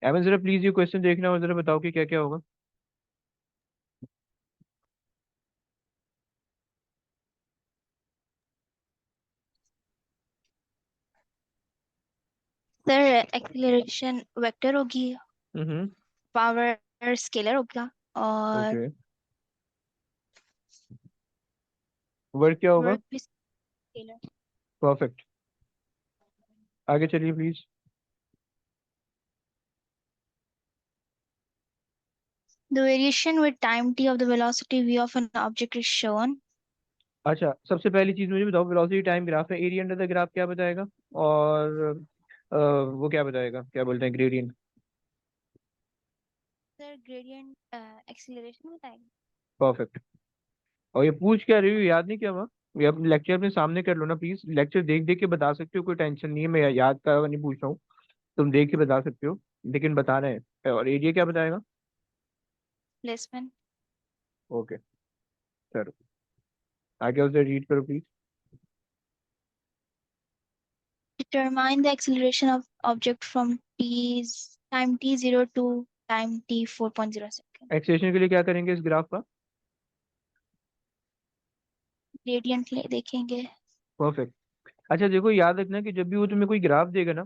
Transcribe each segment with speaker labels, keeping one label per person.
Speaker 1: एमन जरा प्लीज ये क्वेश्चन देखना और जरा बताओ कि क्या क्या होगा।
Speaker 2: सर एक्सीलरेशन वेक्टर होगी,
Speaker 1: हम्म।
Speaker 2: पावर स्केलर होगा, और
Speaker 1: ओके, वर्क क्या होगा?
Speaker 2: वर्क भी स्केलर।
Speaker 1: परफेक्ट। आगे चलिए please.
Speaker 2: The variation with time t of the velocity v of an object is shown.
Speaker 1: अच्छा, सबसे पहली चीज मुझे बताओ, वेलोसिटी टाइम ग्राफ है, एरिया अंडर द ग्राफ क्या बताएगा? और वो क्या बताएगा, क्या बोलते हैं, ग्रेडियंट?
Speaker 2: सर ग्रेडियंट एक्सीलरेशन बताएगा।
Speaker 1: परफेक्ट। और ये पूछ क्या रही हो, याद नहीं किया हुआ? ये अपने लेक्चर अपने सामने कर लो ना प्लीज, लेक्चर देख देख के बता सकते हो, कोई टेंशन नहीं है, मैं याद का नहीं पूछ रहा हूँ। तुम देख के बता सकते हो, लेकिन बता रहे हैं। और एरिया क्या बताएगा?
Speaker 2: प्लेसमेंट।
Speaker 1: ओके, चलो आगे उसे रीड करो please.
Speaker 2: Determine the acceleration of object from time t0 to time t 4.0 second.
Speaker 1: Accession के लिए क्या करेंगे इस ग्राफ का?
Speaker 2: ग्रेडियंट ले देखेंगे।
Speaker 1: परफेक्ट। अच्छा देखो, याद रखना कि जब भी वो तुम्हें कोई ग्राफ देगा ना,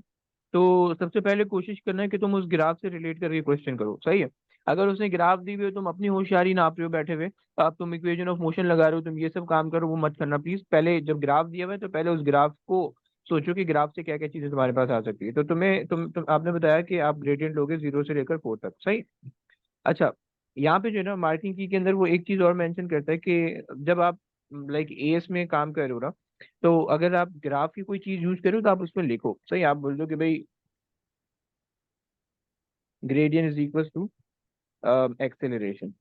Speaker 1: तो सबसे पहले कोशिश करना है कि तुम उस ग्राफ से रिलेट करके क्वेश्चन करो, सही है? अगर उसने ग्राफ दी हुई हो, तुम अपनी होशियारी नाप रहे हो बैठे हुए, अब तुम इक्वेशन ऑफ मोशन लगा रहे हो, तुम ये सब काम करो, वो मत करना प्लीज। पहले जब ग्राफ दिया हुआ है तो पहले उस ग्राफ को सोचो कि ग्राफ से क्या क्या चीजें तुम्हारे पास आ सकती है। तो तुम्हें तुम आपने बताया कि आप ग्रेडियंट लोगे 0 से लेकर 4 तक, सही? अच्छा, यहाँ पे जो है ना, मार्किंग की के अंदर वो एक चीज और मेंशन करता है कि जब आप लाइक एएस में काम कर रहे हो ना, तो अगर आप ग्राफ की कोई चीज यूज करो तो आप उसमें लिखो, सही? आप बोल दो कि भाई gradient is equal to acceleration.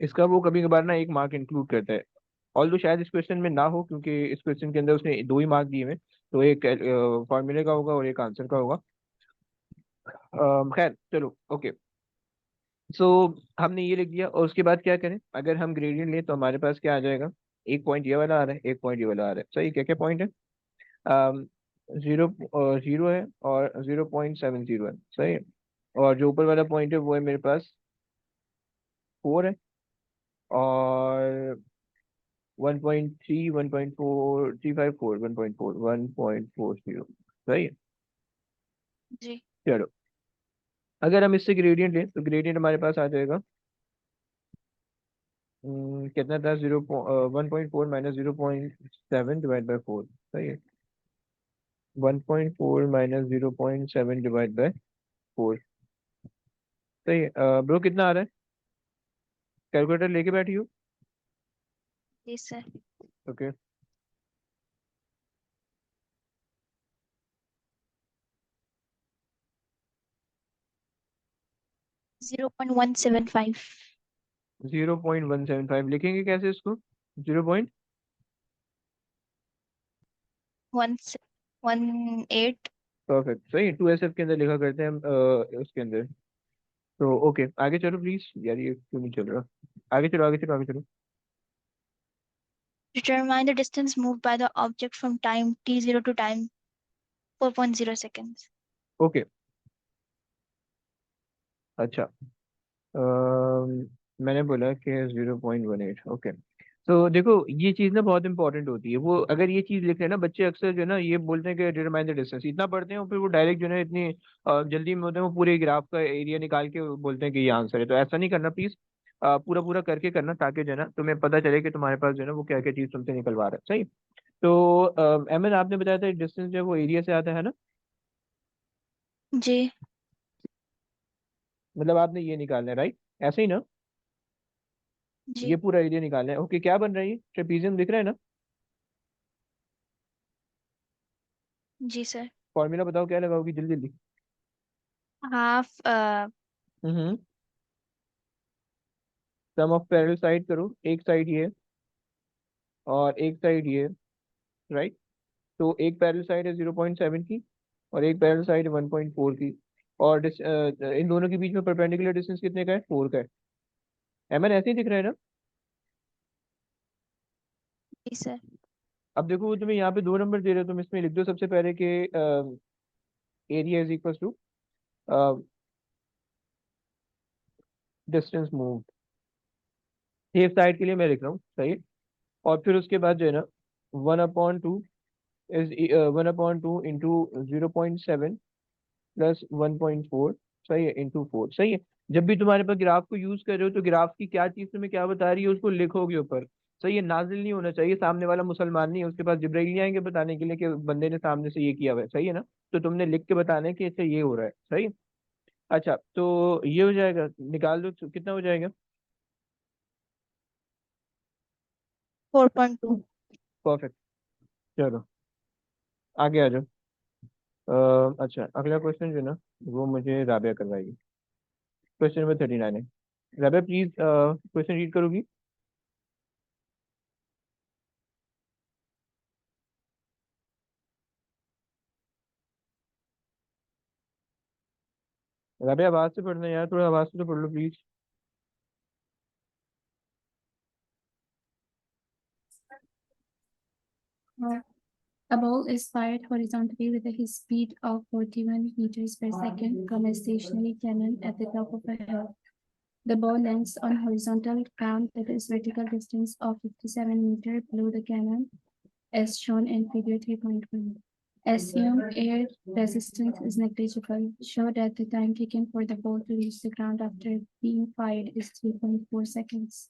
Speaker 1: इसका वो कभी कभार ना एक मार्क इंक्लूड करता है। ऑल्दो शायद इस क्वेश्चन में ना हो, क्योंकि इस क्वेश्चन के अंदर उसने दो ही मार्क दिए हुए हैं, तो एक फॉर्मूले का होगा और एक आंसर का होगा। खैर चलो, ओके। सो हमने ये लिख दिया, और उसके बाद क्या करें? अगर हम ग्रेडियंट लें तो हमारे पास क्या आ जाएगा? एक पॉइंट ये वाला आ रहा है, एक पॉइंट ये वाला आ रहा है, सही? क्या क्या पॉइंट है? जीरो, जीरो है, और 0.70 है, सही है? और जो ऊपर वाला पॉइंट है वो है मेरे पास 4 है, और 1.3, 1.4, 354, 1.4, 1.40, सही है?
Speaker 2: जी
Speaker 1: चलो, अगर हम इससे ग्रेडियंट लें तो ग्रेडियंट हमारे पास आ जाएगा, कितना था? 1.4 माइनस 0.7 डिवाइड बाई 4, सही है? 1.4 माइनस 0.7 डिवाइड बाई 4, सही है? ब्रो कितना आ रहा है? कैलकुलेटर लेके बैठी हो?
Speaker 2: जी सर।
Speaker 1: ओके।
Speaker 2: 0.175।
Speaker 1: 0.175 लिखेंगे कैसे इसको? 0.
Speaker 2: 118।
Speaker 1: परफेक्ट, सही। 2SF के अंदर लिखा करते हैं हम, उसके अंदर। तो ओके, आगे चलो प्लीज। यार ये क्यों नहीं चल रहा? आगे चलो, आगे चलो, आगे चलो।
Speaker 2: Determine the distance moved by the object from time t0 to time 4.0 seconds.
Speaker 1: Okay, अच्छा। मैंने बोला कि 0.18, ओके। तो देखो, ये चीज ना बहुत इंपॉर्टेंट होती है। वो अगर ये चीज लिख रहे हैं ना बच्चे, अक्सर जो है ना ये बोलते हैं कि डिटरमाइन द डिस्टेंस, इतना पढ़ते हैं और फिर वो डायरेक्ट जो है ना इतनी जल्दी में होते हैं, वो पूरे ग्राफ का एरिया निकाल के बोलते हैं कि ये आंसर है। तो ऐसा नहीं करना प्लीज, पूरा पूरा करके करना, ताकि जो है ना तुम्हें पता चले कि तुम्हारे पास जो है ना वो क्या क्या चीज तुमसे निकलवा रहा है, सही? तो एमएन आपने बताया था डिस्टेंस जो है वो एरिया से आता है ना?
Speaker 2: जी
Speaker 1: मतलब आपने ये निकालना है, राइट? ऐसे ही ना? ये
Speaker 2: जी
Speaker 1: पूरा एरिया निकालना है, ओके। क्या बन रहा है? ये ट्रेपीजियम दिख रहा है ना?
Speaker 2: जी सर।
Speaker 1: फॉर्मूला बताओ, क्या लगाओगी जल्दी जल्दी?
Speaker 2: Half
Speaker 1: hmm. Sum of parallel side करो, एक साइड ये है और एक साइड ये है, राइट? तो एक पैरेलल साइड है 0.7 की, और एक पैरेलल साइड है 1.4 की। और इन दोनों के बीच में परपेंडिकुलर डिस्टेंस कितने का है? 4 का है। एमएन ऐसे ही दिख रहा है ना?
Speaker 2: जी सर।
Speaker 1: अब देखो, वो तुम्हें यहाँ पे 2 नंबर दे रहे हो, तुम इसमें लिख दो सबसे पहले कि area is equal to distance move, safe side के लिए मैं लिख रहा हूँ, सही है। और फिर उसके बाद जो है ना, 1/2 इज 1/2 इंटू 0.7 प्लस 1.4, सही है, इंटू 4, सही है। जब भी तुम्हारे पास ग्राफ को यूज कर रहे हो तो ग्राफ की क्या चीज तुम्हें क्या बता रही है उसको लिखोगे ऊपर, सही है। नाजिल नहीं होना चाहिए, सामने वाला मुसलमान नहीं है, उसके पास जिब्राइल नहीं आएंगे बताने के लिए कि बंदे ने सामने से ये किया हुआ है, सही है ना। तो तुमने लिख के बताना है कि इससे ये हो रहा है, सही है। अच्छा, तो ये हो जाएगा, निकाल दो तो कितना हो जाएगा।
Speaker 2: 4.2।
Speaker 1: परफेक्ट। चलो आगे आ जाओ। अच्छा, अगला क्वेश्चन जो है ना, वो मुझे राबिया करवाएगी। क्वेश्चन नंबर 39 है। राबिया प्लीज क्वेश्चन रीड करोगी। राबिया आवाज से पढ़ना है यार, थोड़ा आवाज से तो पढ़ लो please.
Speaker 3: A ball is fired horizontally with a speed of 41 meters per second from a stationary cannon at the top of a hill. The ball lands on horizontal ground at a vertical distance of 57 meters below the cannon, as shown in figure 3.1. Assume air resistance is negligible. Show that the time taken for the ball to reach the ground after being fired is 3.4 seconds.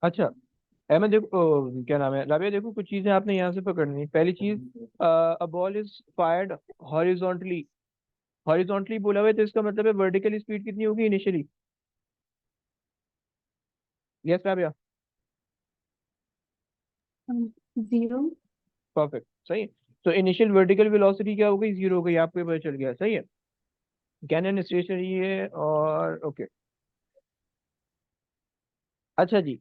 Speaker 1: अच्छा, अहमद देखो, क्या नाम है राबिया, देखो कुछ चीजें आपने यहाँ से पकड़नी है। पहली चीज, a ball is fired horizontally. Horizontally बोला हुआ है तो इसका मतलब है वर्टिकल स्पीड कितनी होगी इनिशियली। यस राबिया।
Speaker 3: 0.
Speaker 1: परफेक्ट, सही है। तो इनिशियल वर्टिकल वेलोसिटी क्या हो गई, 0 हो गई, आपको ये पता चल गया, सही है। कैनन स्टेशनरी है और ओके। अच्छा जी,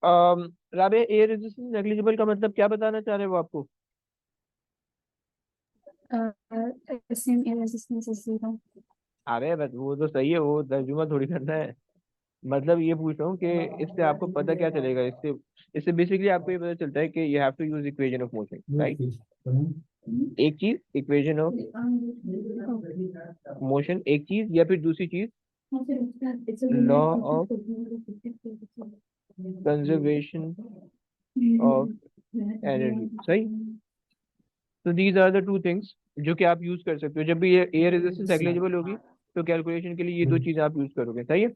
Speaker 1: राबिया एयर रेजिस्टेंस नेग्लिजिबल का मतलब क्या बताना चाह रहे हो आपको।
Speaker 3: Assume air resistance is 0.
Speaker 1: अरे बस वो तो सही है, वो तर्जुमा थोड़ी करना है। मतलब ये पूछ रहा हूँ कि इससे आपको पता क्या चलेगा, इससे इससे बेसिकली आपको ये पता चलता है कि you have to use equation of motion, right. एक चीज इक्वेशन ऑफ मोशन, एक चीज, या फिर दूसरी चीज law of conservation of energy, सही। तो these are the two things जो कि आप यूज कर सकते हो जब भी ये एयर रेजिस्टेंस नेग्लिजिबल होगी, तो कैलकुलेशन के लिए ये दो चीजें आप यूज करोगे, सही है।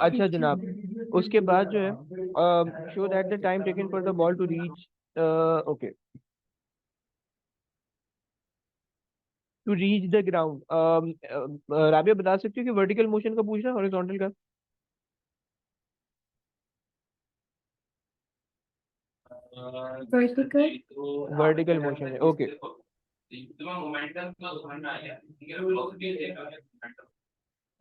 Speaker 1: अच्छा जनाब, उसके बाद जो है, show that the time taken for the ball to reach, okay, to reach the ground. Rabia बता सकती हो कि वर्टिकल मोशन का पूछ रहा है हॉरिजॉन्टल का।
Speaker 3: Vertical.
Speaker 1: वर्टिकल मोशन है, ओके।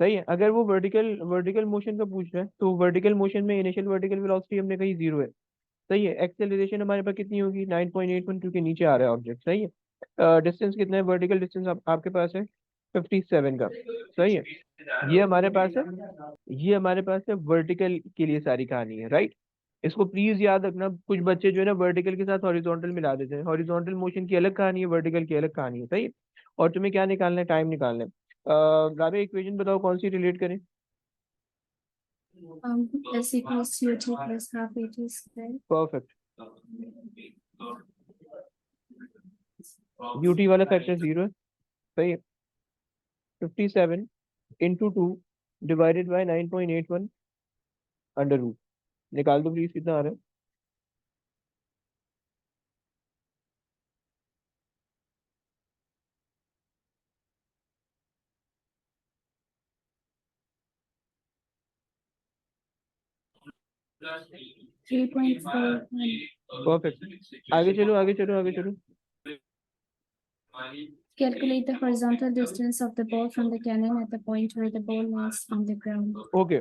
Speaker 1: सही है, अगर वो वर्टिकल वर्टिकल मोशन का पूछ रहा है तो वर्टिकल मोशन में इनिशियल वर्टिकल वेलोसिटी हमने कही 0 है, सही है। एक्सेलरेशन हमारे पास कितनी होगी, 9.81, क्योंकि नीचे आ रहा है ऑब्जेक्ट, सही है। डिस्टेंस कितना है, वर्टिकल डिस्टेंस आपके पास है 57 का, सही है। ये हमारे पास है, ये हमारे पास है वर्टिकल के लिए सारी कहानी है, राइट। इसको प्लीज याद रखना, कुछ बच्चे जो है ना वर्टिकल के साथ हॉरिजॉन्टल मिला देते हैं। हॉरिजॉन्टल मोशन की अलग कहानी है, वर्टिकल की अलग कहानी है, सही है। और तुम्हें क्या निकालना है, टाइम निकालना है। राबे इक्वेशन बताओ कौन सी रिलेट करें।
Speaker 3: S equals UT plus half AT square.
Speaker 1: Perfect. UT वाला फैक्टर 0 है, सही है। 57 into 2 divided by 9.81 under root, निकाल दो प्लीज कितना आ रहा है।
Speaker 3: 3.4.
Speaker 1: परफेक्ट, आगे चलो आगे चलो आगे चलो।
Speaker 3: Calculate the horizontal distance of the ball from the cannon at the point where the ball lands on the ground.
Speaker 1: Okay,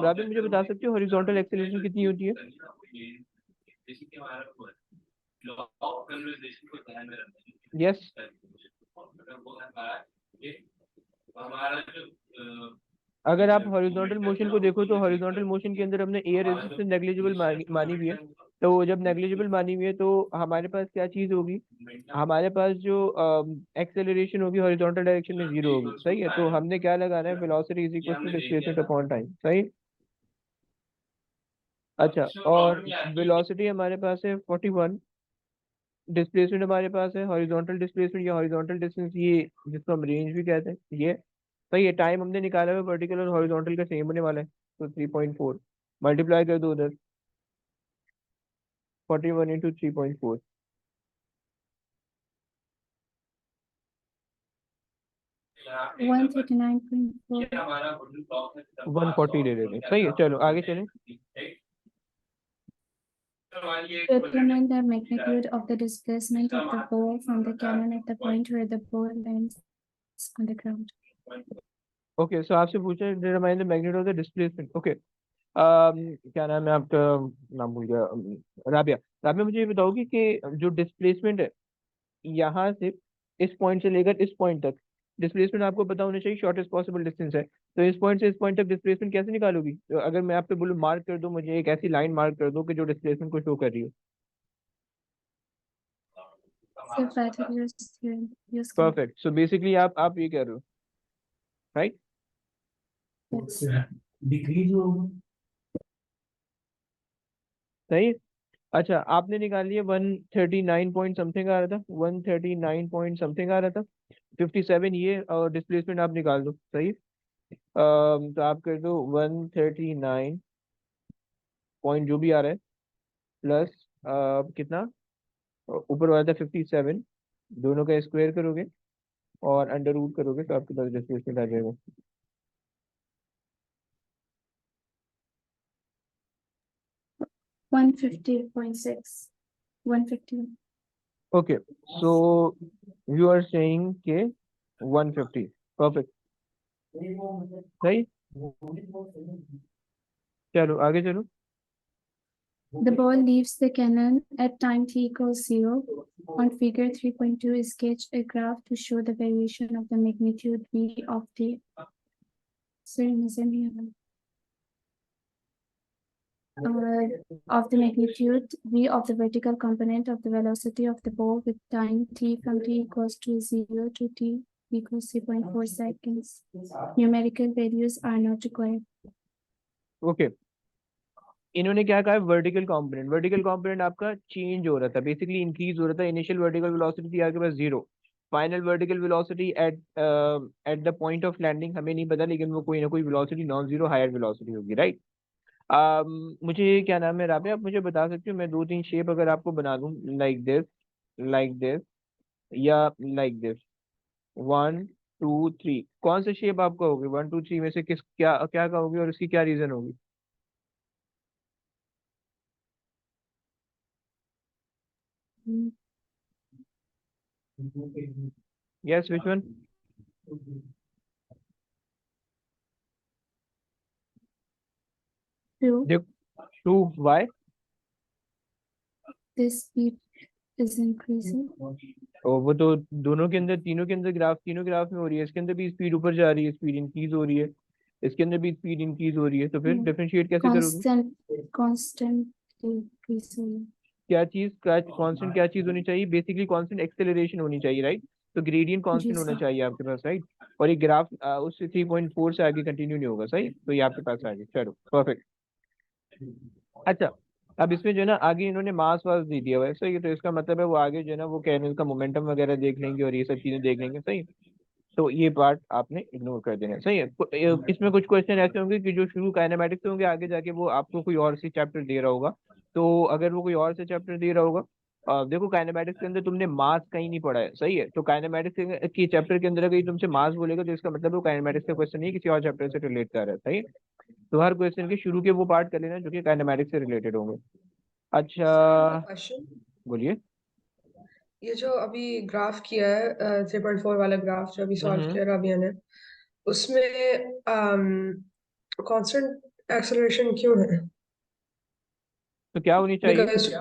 Speaker 1: Rabia मुझे बता सकते हो हॉरिजॉन्टल एक्सेलरेशन कितनी होती है। यस, अगर आप हॉरिजॉन्टल मोशन को देखो तो हॉरिजॉन्टल मोशन के अंदर हमने एयर रेजिस्टेंस नेग्लिजिबल मानी हुई है। तो जब नेग्लिजिबल मानी हुई है तो हमारे पास क्या चीज होगी, हमारे पास जो एक्सेलरेशन होगी हॉरिजॉन्टल डायरेक्शन में 0 होगी। सही है, तो हमने क्या लगाना है, velocity is equal to displacement upon time. सही। अच्छा, और वेलोसिटी हमारे पास है 41, डिस्प्लेसमेंट हमारे पास है हॉरिजॉन्टल डिस्प्लेसमेंट या हॉरिजॉन्टल डिस्टेंस, ये जिसको हम रेंज भी कहते हैं ये। सही है, टाइम हमने निकाला हुआ वर्टिकल और हॉरिजॉन्टल का सेम होने वाला है, तो 3.4 मल्टीप्लाई कर दो उधर, 41 × 3.4,
Speaker 3: 139.4.
Speaker 1: 140 ले लेंगे। सही है, चलो आगे चलें।
Speaker 3: Determine the magnitude of the displacement of the ball from the cannon at the point where the ball lands on the ground.
Speaker 1: Okay, so आपसे पूछा है determine the magnitude of the displacement. Okay, क्या नाम है आपका, नाम भूल गया, राबिया। राबिया, मुझे ये बताओगी कि जो डिस्प्लेसमेंट है यहाँ से इस पॉइंट से लेकर इस पॉइंट तक, डिस्प्लेसमेंट आपको पता होना चाहिए, शॉर्टेस्ट पॉसिबल डिस्टेंस है। तो इस पॉइंट से इस पॉइंट तक डिस्प्लेसमेंट कैसे निकालोगी? तो अगर मैं आप पे बोलूँ मार्क कर दो, मुझे एक ऐसी लाइन मार्क कर दो कि जो डिस्प्लेसमेंट को शो कर रही हो।
Speaker 3: So Pythagoras theorem use कर.
Speaker 1: परफेक्ट, सो बेसिकली आप ये कह रहे हो, राइट?
Speaker 3: Yes.
Speaker 1: सही है। अच्छा, आपने निकाल लिया 139 पॉइंट समथिंग आ रहा था, 139 पॉइंट समथिंग आ रहा था, 57 ये, और डिस्प्लेसमेंट आप निकाल दो। सही है। तो आप कर दो 139 पॉइंट जो भी आ रहा है प्लस कितना, ऊपर वाला था 57, दोनों का स्क्वायर करोगे और अंडर रूट करोगे तो आपके पास डिस्प्लेसमेंट आ जाएगा।
Speaker 3: 150.6. 150.
Speaker 1: Okay, so you are saying के 150। परफेक्ट। सही, चलो आगे चलो।
Speaker 3: The ball leaves the cannon at time t equals 0. On figure 3.2, sketch a graph to show the variation of the magnitude v of the magnitude v of the vertical component of the velocity of the ball with time t from t equals to 0 to t equals 3.4 seconds. Numerical values are not required.
Speaker 1: Okay, इन्होंने क्या कहा है, vertical component. Vertical component आपका change हो रहा था, basically increase हो रहा था। इनिशियल वर्टिकल वेलोसिटी थी आपके पास 0, final vertical velocity at at the point of landing हमें नहीं पता, लेकिन वो कोई ना कोई velocity non zero higher velocity होगी, राइट? मुझे क्या नाम है राबे, आप मुझे बता सकते हो, मैं दो तीन शेप अगर आपको बना दूं, लाइक दिस या लाइक दिस, 1 2 3, कौन सा शेप आपका होगी 1 2 3 में से, किस क्या क्या कहोगे और उसकी क्या रीजन होगी? Yes, which one?
Speaker 3: Two.
Speaker 1: देखो, 2 Y?
Speaker 3: This speed is increasing.
Speaker 1: और वो तो दोनों के अंदर, तीनों के अंदर ग्राफ, तीनों ग्राफ में हो रही है। इसके अंदर भी स्पीड ऊपर जा रही है, स्पीड इंक्रीज हो रही है, इसके अंदर भी स्पीड इंक्रीज हो रही है, तो फिर डिफरेंशिएट कैसे करोगे?
Speaker 3: Constant increasing.
Speaker 1: क्या चीज का कांस्टेंट, क्या चीज होनी चाहिए? बेसिकली कांस्टेंट एक्सेलरेशन होनी चाहिए, राइट? तो ग्रेडियंट कांस्टेंट होना चाहिए आपके पास, राइट? और ये ग्राफ उस 3.4 से आगे कंटिन्यू नहीं होगा। सही, तो ये आपके पास आ गया, चलो परफेक्ट। अच्छा, अब इसमें जो है ना आगे इन्होंने मास वास दे दिया हुआ है। सही है, तो इसका मतलब है वो आगे जो है ना वो कह रहे हैं उसका मोमेंटम वगैरह देख लेंगे और ये सब चीजें देख लेंगे। सही है, तो ये पार्ट आपने इग्नोर कर देना है। सही है, इसमें कुछ क्वेश्चन ऐसे होंगे कि जो शुरू काइनेमेटिक्स से होंगे, आगे जाके वो आपको कोई और सी चैप्टर दे रहा होगा। तो अगर वो कोई और से चैप्टर दे रहा होगा, देखो काइनेमेटिक्स के अंदर तुमने मास कहीं नहीं पढ़ा है। सही है, तो काइनेमेटिक्स की चैप्टर के अंदर अगर ये तुमसे मास बोलेगा तो इसका मतलब वो काइनेमेटिक्स का क्वेश्चन नहीं है, किसी और चैप्टर से रिलेट कर रहा है। सही है, तो हर क्वेश्चन के शुरू के वो पार्ट कर लेना जो कि काइनेमेटिक्स से रिलेटेड होंगे। अच्छा,
Speaker 4: क्वेश्चन,
Speaker 1: बोलिए।
Speaker 4: ये जो अभी ग्राफ किया है 3.4 वाला ग्राफ जो अभी सॉल्व
Speaker 1: हम्म,
Speaker 4: किया रबिया ने, उसमें कांस्टेंट एक्सेलरेशन क्यों है?
Speaker 1: तो क्या होनी चाहिए?
Speaker 4: बिकॉज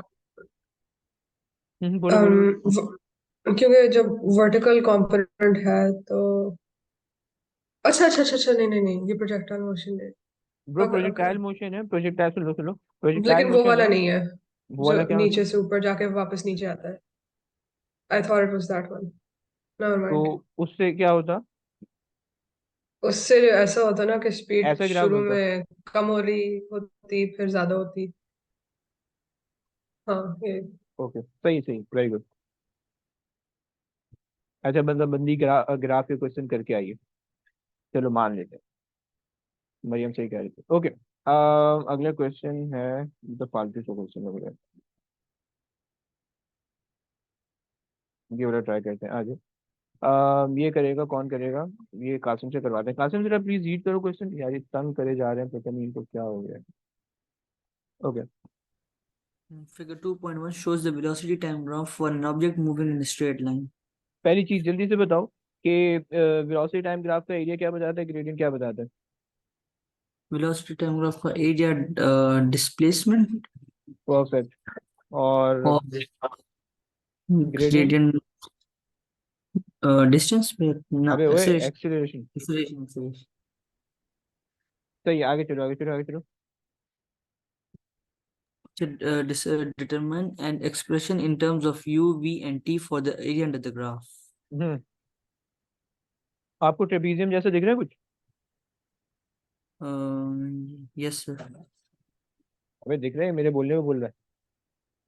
Speaker 1: बोलो बोलो बोलो।
Speaker 4: क्योंकि जब वर्टिकल कंपोनेंट है तो अच्छा अच्छा अच्छा अच्छा, नहीं नहीं नहीं, ये प्रोजेक्टाइल मोशन है।
Speaker 1: Bro,
Speaker 4: okay okay,
Speaker 1: projectile motion है, प्रोजेक्टाइल, सुनो सुनो, प्रोजेक्टाइल
Speaker 4: लेकिन वो
Speaker 1: मोशन
Speaker 4: वाला
Speaker 1: है।
Speaker 4: नहीं है।
Speaker 1: वो
Speaker 4: जो
Speaker 1: वाला क्या
Speaker 4: नीचे
Speaker 1: मतलब?
Speaker 4: से ऊपर जाके वापस नीचे आता है। I thought it was that one. Never
Speaker 1: तो
Speaker 4: माइंड।
Speaker 1: उससे क्या होता?
Speaker 4: उससे ऐसा होता ना कि स्पीड
Speaker 1: ऐसा ग्राफ
Speaker 4: शुरू
Speaker 1: बनता?
Speaker 4: में कम हो रही होती फिर ज्यादा होती। हाँ ये।
Speaker 1: ओके, सही सही, वेरी गुड। अच्छा, मतलब बंदी ग्राफ के क्वेश्चन करके आई है, चलो मान लेते हैं, मरियम सही कह रही थी। ओके, अगला क्वेश्चन है, तो फालतू से क्वेश्चन हो गया, ये वाला ट्राई करते हैं आज। ये करेगा, कौन करेगा? ये कासिम से करवाते हैं। कासिम जरा प्लीज रीड करो क्वेश्चन, यार ये तंग करे जा रहे हैं, पता नहीं इनको क्या हो गया। Okay.
Speaker 5: Figure 2.1 shows the velocity time graph for an object moving in a straight line.
Speaker 1: पहली चीज जल्दी से बताओ कि वेलोसिटी टाइम ग्राफ का एरिया क्या बताता है, ग्रेडियंट क्या बताता है?
Speaker 5: Velocity time graph का area displacement
Speaker 1: परफेक्ट। और
Speaker 5: और
Speaker 1: ग्रेडियंट?
Speaker 5: gradient distance पे ना
Speaker 1: अबे ओए,
Speaker 5: acceleration
Speaker 1: एक्सीलरेशन।
Speaker 5: acceleration
Speaker 1: सही है, आगे चलो, आगे चलो, आगे चलो।
Speaker 5: determine an expression in terms of u, v and t for the area under the graph.
Speaker 1: हम्म। आपको ट्रेपीजियम जैसा दिख रहा है कुछ?
Speaker 5: Yes sir.
Speaker 1: अबे दिख रहा है, मेरे बोलने में बोल रहा है?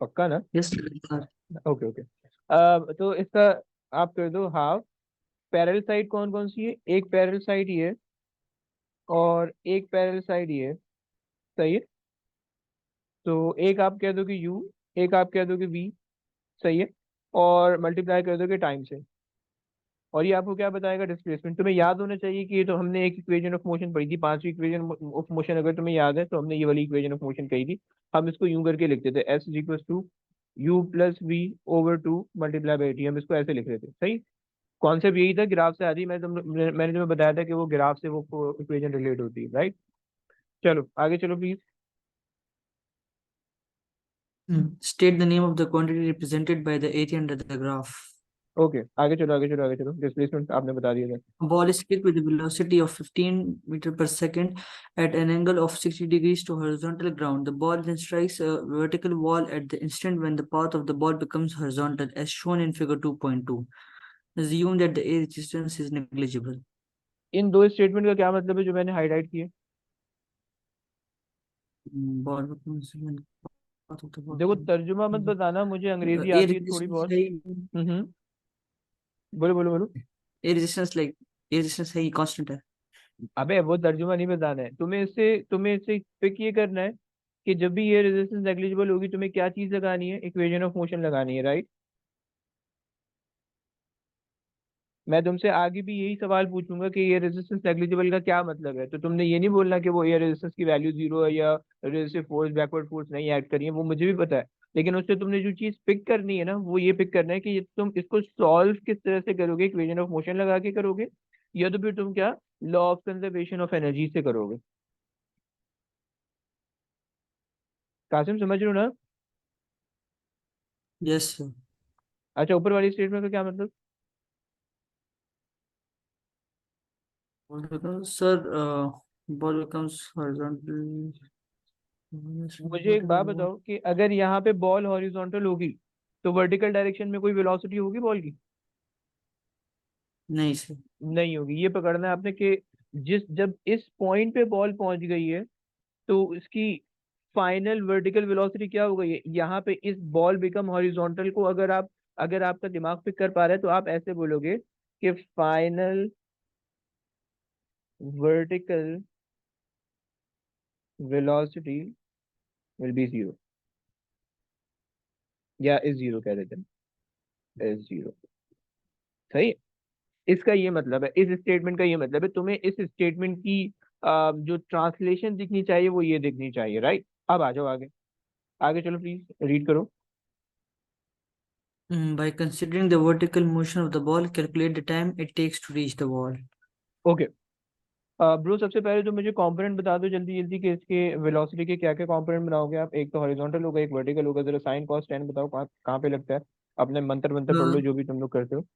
Speaker 1: पक्का ना?
Speaker 5: Yes sir.
Speaker 1: Okay okay. तो इसका आप कर दो हाफ। पैरेलल साइड कौन कौन सी है? एक पैरेलल साइड ये है, और एक पैरेलल साइड ये है। सही है। तो एक आप कह दो कि यू, एक आप कह दो कि वी। सही है। और मल्टीप्लाई कर दो कि टाइम से। और ये आपको क्या बताएगा? डिस्प्लेसमेंट। तुम्हें याद होना चाहिए कि ये तो हमने एक इक्वेशन ऑफ मोशन पढ़ी थी, पांचवी इक्वेशन ऑफ मोशन, अगर तुम्हें याद है तो हमने ये वाली इक्वेशन ऑफ मोशन कही थी। हम इसको यूं करके लिखते थे, s is equal to u plus v over two multiply by t. हम इसको ऐसे लिख रहे थे। सही। कॉन्सेप्ट यही था, ग्राफ से आ रही। मैंने तुम्हें बताया था कि वो ग्राफ से वो इक्वेशन रिलेट होती है, राइट? चलो आगे चलो please.
Speaker 5: State the name of the quantity represented by the area under the graph.
Speaker 1: Okay, आगे चलो, आगे चलो, आगे चलो। डिस्प्लेसमेंट आपने बता दिया था।
Speaker 5: A ball is kicked with a velocity of 15 meter per second at an angle of 60 degrees to horizontal ground. The ball then strikes a vertical wall at the instant when the path of the ball becomes horizontal, as shown in figure 2.2. Assume that the air resistance is negligible.
Speaker 1: इन दो statement का क्या मतलब है जो मैंने highlight किए?
Speaker 5: Ball becomes when path of the ball
Speaker 1: देखो,
Speaker 5: becomes-
Speaker 1: तर्जुमा मत बताना, मुझे अंग्रेजी
Speaker 5: air
Speaker 1: आती है थोड़ी
Speaker 5: resistance
Speaker 1: बहुत।
Speaker 5: है
Speaker 1: बोलो बोलो बोलो।
Speaker 5: air resistance like air resistance है ही constant है.
Speaker 1: अबे वो तर्जुमा नहीं बताना है तुम्हें इससे पिक ये करना है कि जब भी ये रेजिस्टेंस नेग्लिजिबल होगी, तुम्हें क्या चीज लगानी है? इक्वेशन ऑफ मोशन लगानी है, राइट? मैं तुमसे आगे भी यही सवाल पूछूंगा कि ये रेजिस्टेंस नेग्लिजिबल का क्या मतलब है, तो तुमने ये नहीं बोलना कि वो एयर रेजिस्टेंस की वैल्यू जीरो है, या रेजिस्टिव फोर्स, बैकवर्ड फोर्स नहीं ऐड करी है, वो मुझे भी पता है। लेकिन उससे तुमने जो चीज पिक करनी है ना, वो ये पिक करना है कि तुम इसको सॉल्व किस तरह से करोगे, इक्वेशन ऑफ मोशन लगा के करोगे, या तो फिर तुम क्या law of conservation of energy से करोगे। कासिम समझ रहे हो ना?
Speaker 5: Yes sir.
Speaker 1: अच्छा, ऊपर वाली स्टेटमेंट का क्या मतलब?
Speaker 5: Sir, ball becomes horizontal.
Speaker 1: मुझे एक बात बताओ कि अगर यहाँ पे बॉल हॉरिजॉन्टल होगी, तो वर्टिकल डायरेक्शन में कोई वेलोसिटी होगी बॉल की?
Speaker 5: नहीं सर.
Speaker 1: नहीं होगी। ये पकड़ना है आपने कि जब इस पॉइंट पे बॉल पहुंच गई है, तो इसकी फाइनल वर्टिकल वेलोसिटी क्या हो गई है? यहाँ पे इस बॉल बिकम हॉरिजॉन्टल को अगर आपका दिमाग पिक कर पा रहा है, तो आप ऐसे बोलोगे कि final vertical velocity will be zero, या इज जीरो कह देते हैं, इज जीरो। सही है। इसका ये मतलब है, इस स्टेटमेंट का ये मतलब है, तुम्हें इस स्टेटमेंट की जो ट्रांसलेशन दिखनी चाहिए वो ये दिखनी चाहिए, राइट? अब आ जाओ आगे। आगे चलो प्लीज, रीड करो।
Speaker 5: By considering the vertical motion of the ball, calculate the time it takes to reach the wall.
Speaker 1: Okay. Bro, सबसे पहले तो मुझे कंपोनेंट बता दो जल्दी जल्दी कि इसके वेलोसिटी के क्या क्या कंपोनेंट बनाओगे आप? एक तो हॉरिजॉन्टल होगा, एक वर्टिकल होगा। जरा साइन कॉस टेन बताओ, कहाँ कहाँ पे लगता है? अपने मंत्र मंत्र पढ़ लो, जो भी तुम लोग करते हो।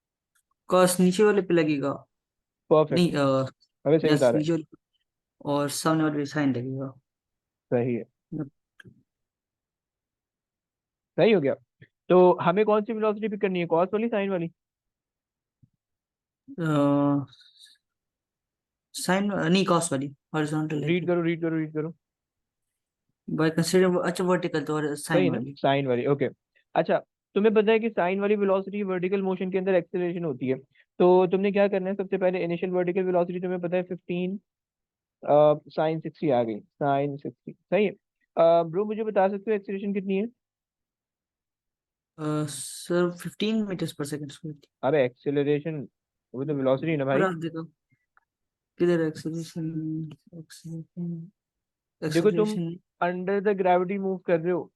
Speaker 5: कॉस नीचे वाले पे लगेगा.
Speaker 1: परफेक्ट।
Speaker 5: नहीं
Speaker 1: अबे सही
Speaker 5: यस
Speaker 1: बता रहा है।
Speaker 5: नीचे वाले और सामने वाले पे साइन लगेगा.
Speaker 1: सही है। सही हो गया। तो हमें कौन सी वेलोसिटी पिक करनी है, कॉस वाली साइन वाली?
Speaker 5: साइन नहीं, कॉस वाली, हॉरिजॉन्टल है
Speaker 1: रीड करो रीड करो रीड करो।
Speaker 5: बाय कंसीडर, अच्छा वर्टिकल तो
Speaker 1: सही
Speaker 5: साइन
Speaker 1: है ना,
Speaker 5: वाली।
Speaker 1: साइन वाली, ओके। अच्छा, तुम्हें पता है कि साइन वाली वेलोसिटी वर्टिकल मोशन के अंदर एक्सेलरेशन होती है। तो तुमने क्या करना है, सबसे पहले इनिशियल वर्टिकल वेलोसिटी तुम्हें पता है 15 साइन 60 आ गई, साइन 60 सही है। ब्रो मुझे बता सकते हो एक्सेलरेशन कितनी है?
Speaker 5: सर 15 मीटर पर सेकेंड।
Speaker 1: अबे एक्सेलरेशन, वो तो वेलोसिटी ना
Speaker 5: और
Speaker 1: भाई।
Speaker 5: आप देखो किधर एक्सेलरेशन, एक्सेलरेशन,
Speaker 1: देखो तुम
Speaker 5: acceleration.
Speaker 1: Under the gravity move कर रहे हो,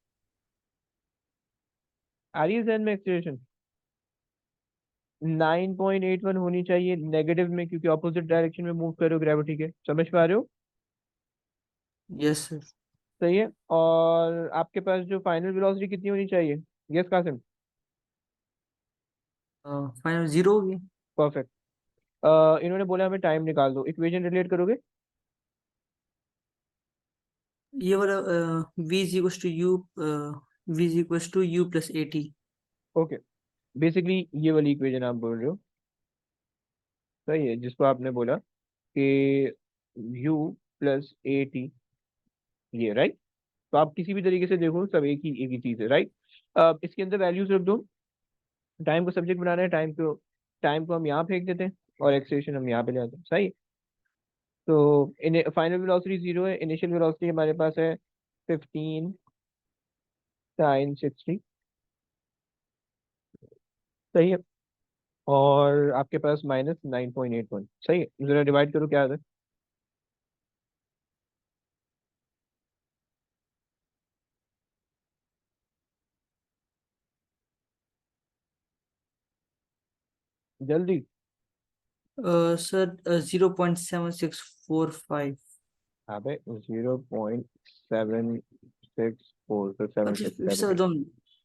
Speaker 1: आ रही है जहन में एक्सेलरेशन? 9.81 होनी चाहिए नेगेटिव में, क्योंकि ऑपोजिट डायरेक्शन में मूव कर रहे हो ग्रेविटी के, समझ पा रहे हो?
Speaker 5: Yes sir.
Speaker 1: सही है। और आपके पास जो फाइनल वेलोसिटी कितनी होनी चाहिए? यस कासिम।
Speaker 5: फाइनल जीरो होगी।
Speaker 1: परफेक्ट। इन्होंने बोला हमें टाइम निकाल दो, इक्वेशन रिलेट करोगे?
Speaker 5: ये वाला v is equal to u, v is equal to u plus a t.
Speaker 1: Okay, basically ये वाली इक्वेशन आप बोल रहे हो, सही है, जिसको आपने बोला कि u प्लस ए टी, ये राइट। तो आप किसी भी तरीके से देखो, सब एक ही चीज है, राइट। इसके अंदर वैल्यूज रख दो, टाइम को सब्जेक्ट बनाना है, टाइम को हम यहाँ फेंक देते हैं और एक्सेलरेशन हम यहाँ पे ले आते हैं, सही है। तो इन फाइनल वेलोसिटी जीरो है, इनिशियल वेलोसिटी हमारे पास है 15 साइन 60, सही है। और आपके पास -9.81, सही है, जरा डिवाइड करो क्या आता है। जल्दी।
Speaker 5: सर 0.7645।
Speaker 1: अबे 0.764, तो सेवन
Speaker 5: अच्छा
Speaker 1: सिक्स सेवन
Speaker 5: सर
Speaker 1: एट
Speaker 5: दो।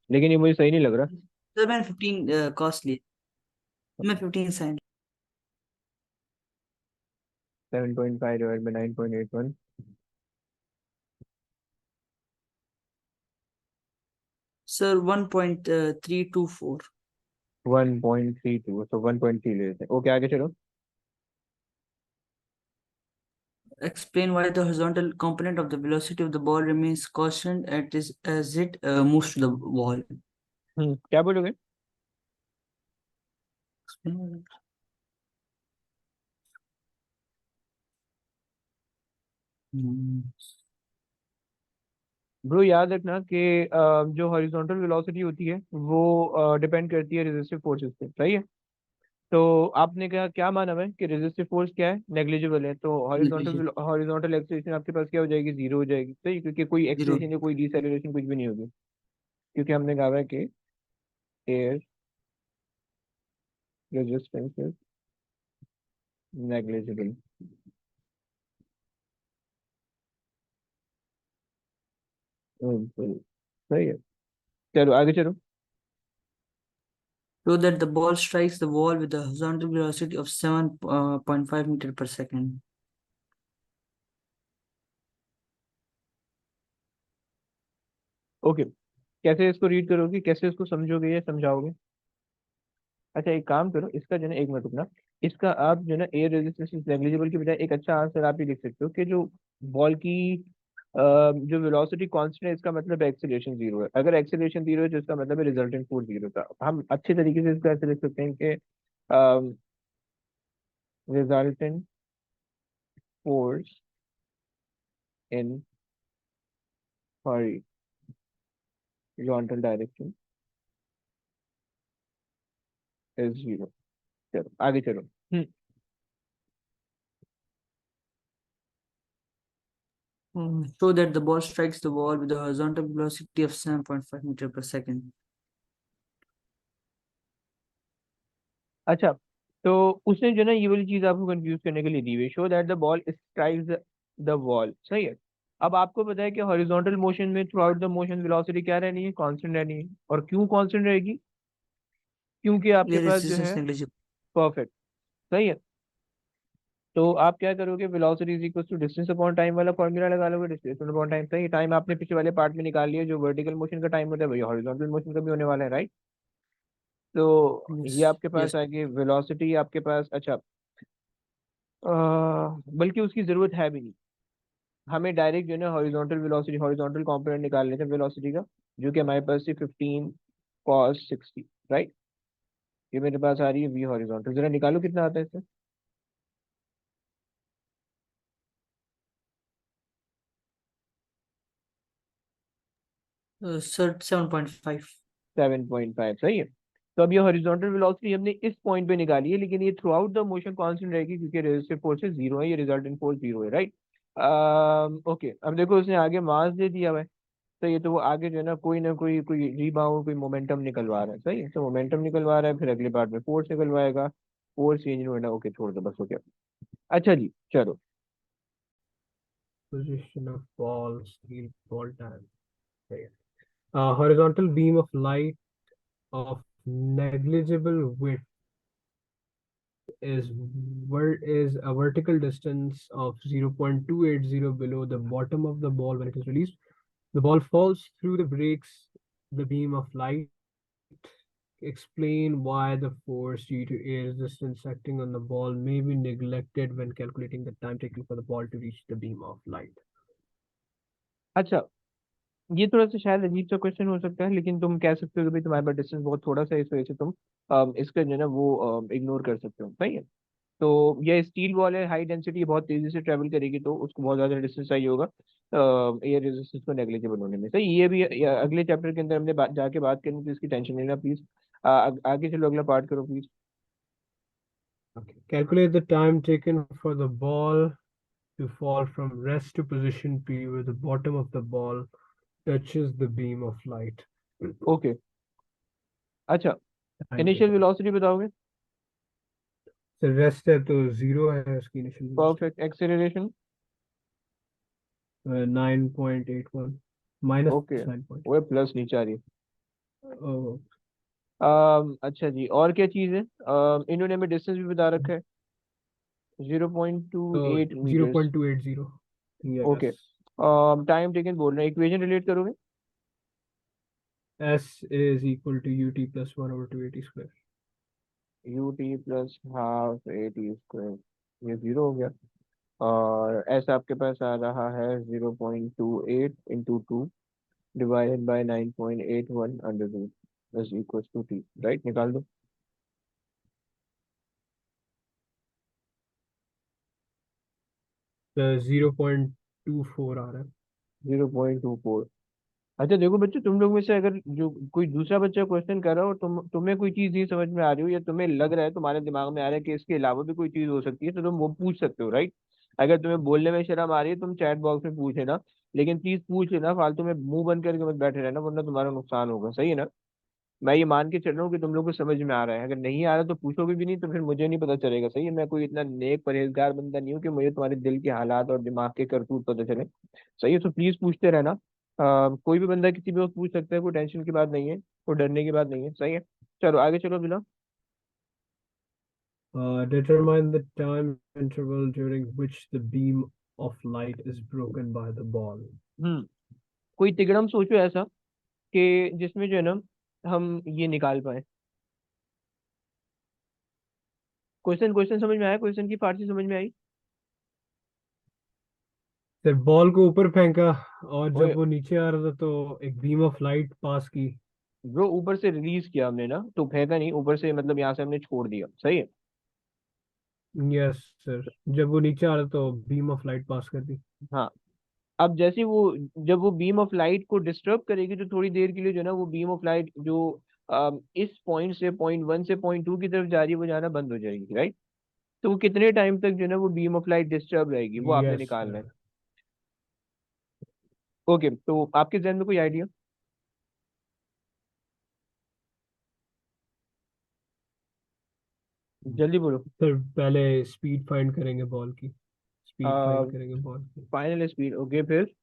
Speaker 1: लेकिन ये मुझे सही नहीं लग रहा।
Speaker 5: सर मैंने 15 कॉस्ट लिए, मैं 15 साइन।
Speaker 1: 7.5 divide by 9.81,
Speaker 5: sir 1.324।
Speaker 1: 1.32, तो 1.3 ले लेते हैं, ओके आगे चलो।
Speaker 5: Explain why the horizontal component of the velocity of the ball remains constant as it moves to the wall.
Speaker 1: क्या बोलोगे?
Speaker 5: हम्म,
Speaker 1: ब्रो याद रखना कि जो हॉरिजॉन्टल वेलोसिटी होती है वो डिपेंड करती है रेजिस्टिव फोर्सेस पे, सही है। तो आपने क्या क्या माना है कि रेजिस्टिव फोर्स क्या है, नेग्लिजिबल है, तो
Speaker 5: negligible,
Speaker 1: हॉरिजॉन्टल एक्सेलरेशन आपके पास क्या हो जाएगी, जीरो हो जाएगी, सही, क्योंकि कोई
Speaker 5: zero.
Speaker 1: एक्सेलरेशन या कोई डिसेलरेशन कुछ भी नहीं होगी, क्योंकि हमने कहा है कि एयर रेजिस्टेंस इज नेग्लिजिबल। सही है, चलो आगे चलो।
Speaker 5: So that the ball strikes the wall with a horizontal velocity of 7.5 meter per second.
Speaker 1: Okay, कैसे इसको रीड करोगे, कैसे इसको समझोगे या समझाओगे? अच्छा एक काम करो, इसका जो है ना, एक मिनट रुकना, इसका आप जो है ना एयर रेजिस्टेंस नेग्लिजिबल की बजाय एक अच्छा आंसर आप ही लिख सकते हो कि जो बॉल की जो वेलोसिटी कांस्टेंट है, इसका मतलब एक्सेलरेशन जीरो है। अगर एक्सेलरेशन जीरो है तो इसका मतलब है रिजल्टेंट फोर्स जीरो था। हम अच्छे तरीके से इसको ऐसे लिख सकते हैं कि resultant force in horizontal direction is zero. चलो आगे चलो।
Speaker 5: So that the ball strikes the wall with a horizontal velocity of 7.5 meter per second.
Speaker 1: अच्छा, तो उसने जो ना ये वाली चीज आपको कंफ्यूज करने के लिए दी हुई है, show that the ball strikes the wall, सही है। अब आपको पता है कि हॉरिजॉन्टल मोशन में through out the motion velocity क्या रहनी है, कांस्टेंट रहनी है। और क्यों कांस्टेंट रहेगी? क्योंकि आपके
Speaker 5: Air
Speaker 1: पास जो
Speaker 5: resistance
Speaker 1: है,
Speaker 5: negligible.
Speaker 1: परफेक्ट, सही है। तो आप क्या करोगे, velocity is equal to distance upon time वाला फॉर्मूला लगा लोगे, डिस्प्लेसमेंट अपॉन टाइम। सही, टाइम आपने पिछले वाले पार्ट में निकाल लिया, जो वर्टिकल मोशन का टाइम होता है वही हॉरिजॉन्टल मोशन का भी होने वाला है, राइट। तो ये
Speaker 5: Yes,
Speaker 1: आपके पास
Speaker 5: yes.
Speaker 1: आ गई वेलोसिटी आपके पास। अच्छा, बल्कि उसकी जरूरत है भी नहीं, हमें डायरेक्ट जो है ना हॉरिजॉन्टल वेलोसिटी, हॉरिजॉन्टल कंपोनेंट निकाल लेते हैं वेलोसिटी का, जो कि हमारे पास 15 cos 60, राइट। ये मेरे पास आ रही है वी हॉरिजॉन्टल, जरा निकालो कितना आता है इससे।
Speaker 5: Sir, 7.5.
Speaker 1: 7.5, सही है। तो अब ये हॉरिजॉन्टल वेलोसिटी हमने इस पॉइंट पे निकाली है, लेकिन ये through out the motion constant रहेगी, क्योंकि रेजिस्टिव फोर्स जीरो है, ये रिजल्टेंट फोर्स जीरो है, राइट। ओके, अब देखो उसने आगे मास दे दिया हुआ है, तो ये तो वो आगे जो है ना कोई कोई रिबाउंड, कोई मोमेंटम निकलवा रहा है, सही है। तो मोमेंटम निकलवा रहा है, फिर अगले पार्ट में फोर्स निकलवाएगा, फोर्स चेंज नहीं होना। ओके, छोड़ दो बस, हो गया। अच्छा जी, चलो।
Speaker 6: Position of ball, steel ball time. Okay. Horizontal beam of light of negligible width is is a vertical distance of 0.280 below the bottom of the ball when it is released. The ball falls through the breaks the beam of light. Explain why the force due to air resistance acting on the ball may be neglected when calculating the time taken for the ball to reach the beam of light.
Speaker 1: अच्छा, ये थोड़ा सा शायद अजीब सा question हो सकता है, लेकिन तुम कह सकते हो कि भाई तुम्हारे पास डिस्टेंस बहुत थोड़ा सा है, इस वजह से तुम इसका जो है ना वो इग्नोर कर सकते हो, सही है। तो ये स्टील बॉल है, हाई डेंसिटी, बहुत तेजी से ट्रेवल करेगी, तो उसको बहुत ज्यादा डिस्टेंस चाहिए होगा एयर रेजिस्टेंस को नेग्लिजिबल होने में, सही। ये भी अगले चैप्टर के अंदर हमने जाके बात करनी, तो इसकी टेंशन लेना प्लीज। आगे चलो, अगला पार्ट करो please.
Speaker 6: Okay. Calculate the time taken for the ball to fall from rest to position P where the bottom of the ball touches the beam of light.
Speaker 1: Okay, अच्छा,
Speaker 6: Time
Speaker 1: initial
Speaker 6: taken.
Speaker 1: Velocity बताओगे।
Speaker 6: So rest है तो zero है उसकी initial velocity.
Speaker 1: Perfect, acceleration.
Speaker 6: 9.81 minus
Speaker 1: okay,
Speaker 6: 9.
Speaker 1: वो plus नीचे आ रही है।
Speaker 6: Oh,
Speaker 1: अच्छा जी, और क्या चीज़ है, इन्होंने हमें डिस्टेंस भी बता रखा है, 0.28 meters.
Speaker 6: 0.280.
Speaker 1: Okay,
Speaker 6: Yes.
Speaker 1: Time taken बोल रहे हैं, इक्वेशन रिलेट करोगे।
Speaker 6: S is equal to UT plus 1 over 280 square.
Speaker 1: You t plus half a t square, ये जीरो हो गया। और एस आपके पास आ रहा है 0.28 into 2 divided by 9.81 under root बस इक्वल टू टी, राइट। निकाल दो।
Speaker 6: The 0.24 आ रहा है.
Speaker 1: 0.24। अच्छा देखो बच्चों, तुम लोग में से अगर जो कोई दूसरा बच्चा क्वेश्चन कर रहा हो और तुम्हें कोई चीज नहीं समझ में आ रही हो, या तुम्हें लग रहा है, तुम्हारे दिमाग में आ रहा है कि इसके अलावा भी कोई चीज हो सकती है, तो तुम वो पूछ सकते हो, राइट। अगर तुम्हें बोलने में शर्म आ रही है, तुम चैट बॉक्स में पूछ लेना, लेकिन प्लीज पूछ लेना, फालतू में मुंह बंद करके मत बैठे रहना, वरना तुम्हारा नुकसान होगा, सही है ना। मैं ये मान के चल रहा हूँ कि तुम लोग को समझ में आ रहा है, अगर नहीं आ रहा तो पूछोगे भी नहीं, तो फिर मुझे नहीं पता चलेगा, सही है। मैं कोई इतना नेक परहेजगार बंदा नहीं हूँ कि मुझे तुम्हारे दिल के हालात और दिमाग के करतूत पता चले, सही है। तो प्लीज पूछते रहना। कोई भी बंदा किसी भी वक्त पूछ सकता है, कोई टेंशन की बात नहीं है, कोई डरने की बात नहीं है, सही है। चलो आगे चलो बिला।
Speaker 6: Determine the time interval during which the beam of light is broken by the ball.
Speaker 1: हम्म, कोई तिगड़म सोचो ऐसा कि जिसमें जो है ना हम ये निकाल पाए। क्वेश्चन क्वेश्चन समझ में आया, क्वेश्चन की फारसी समझ में आई।
Speaker 6: फिर बॉल को ऊपर फेंका और
Speaker 1: ओए
Speaker 6: जब वो नीचे आ रहा था तो एक बीम ऑफ लाइट पास की.
Speaker 1: ब्रो, ऊपर से रिलीज किया हमने ना, तो फेंका नहीं, ऊपर से मतलब यहाँ से हमने छोड़ दिया, सही है।
Speaker 6: Yes sir. जब वो नीचे आ रहा तो बीम ऑफ लाइट पास कर दी.
Speaker 1: हाँ, अब जैसे वो, जब वो बीम ऑफ लाइट को डिस्टर्ब करेगी, तो थोड़ी देर के लिए जो है ना वो बीम ऑफ लाइट जो इस पॉइंट से पॉइंट 1 से पॉइंट 2 की तरफ जा रही है, वो जाना बंद हो जाएगी, राइट। तो वो कितने टाइम तक जो है ना वो बीम ऑफ लाइट डिस्टर्ब रहेगी, वो आपने
Speaker 6: यस
Speaker 1: निकालना है।
Speaker 6: सर.
Speaker 1: ओके, तो आपके जहन में कोई आइडिया। जल्दी बोलो।
Speaker 6: फिर पहले स्पीड फाइंड करेंगे बॉल की. स्पीड फाइंड करेंगे बॉल की.
Speaker 1: फाइनल स्पीड, ओके, फिर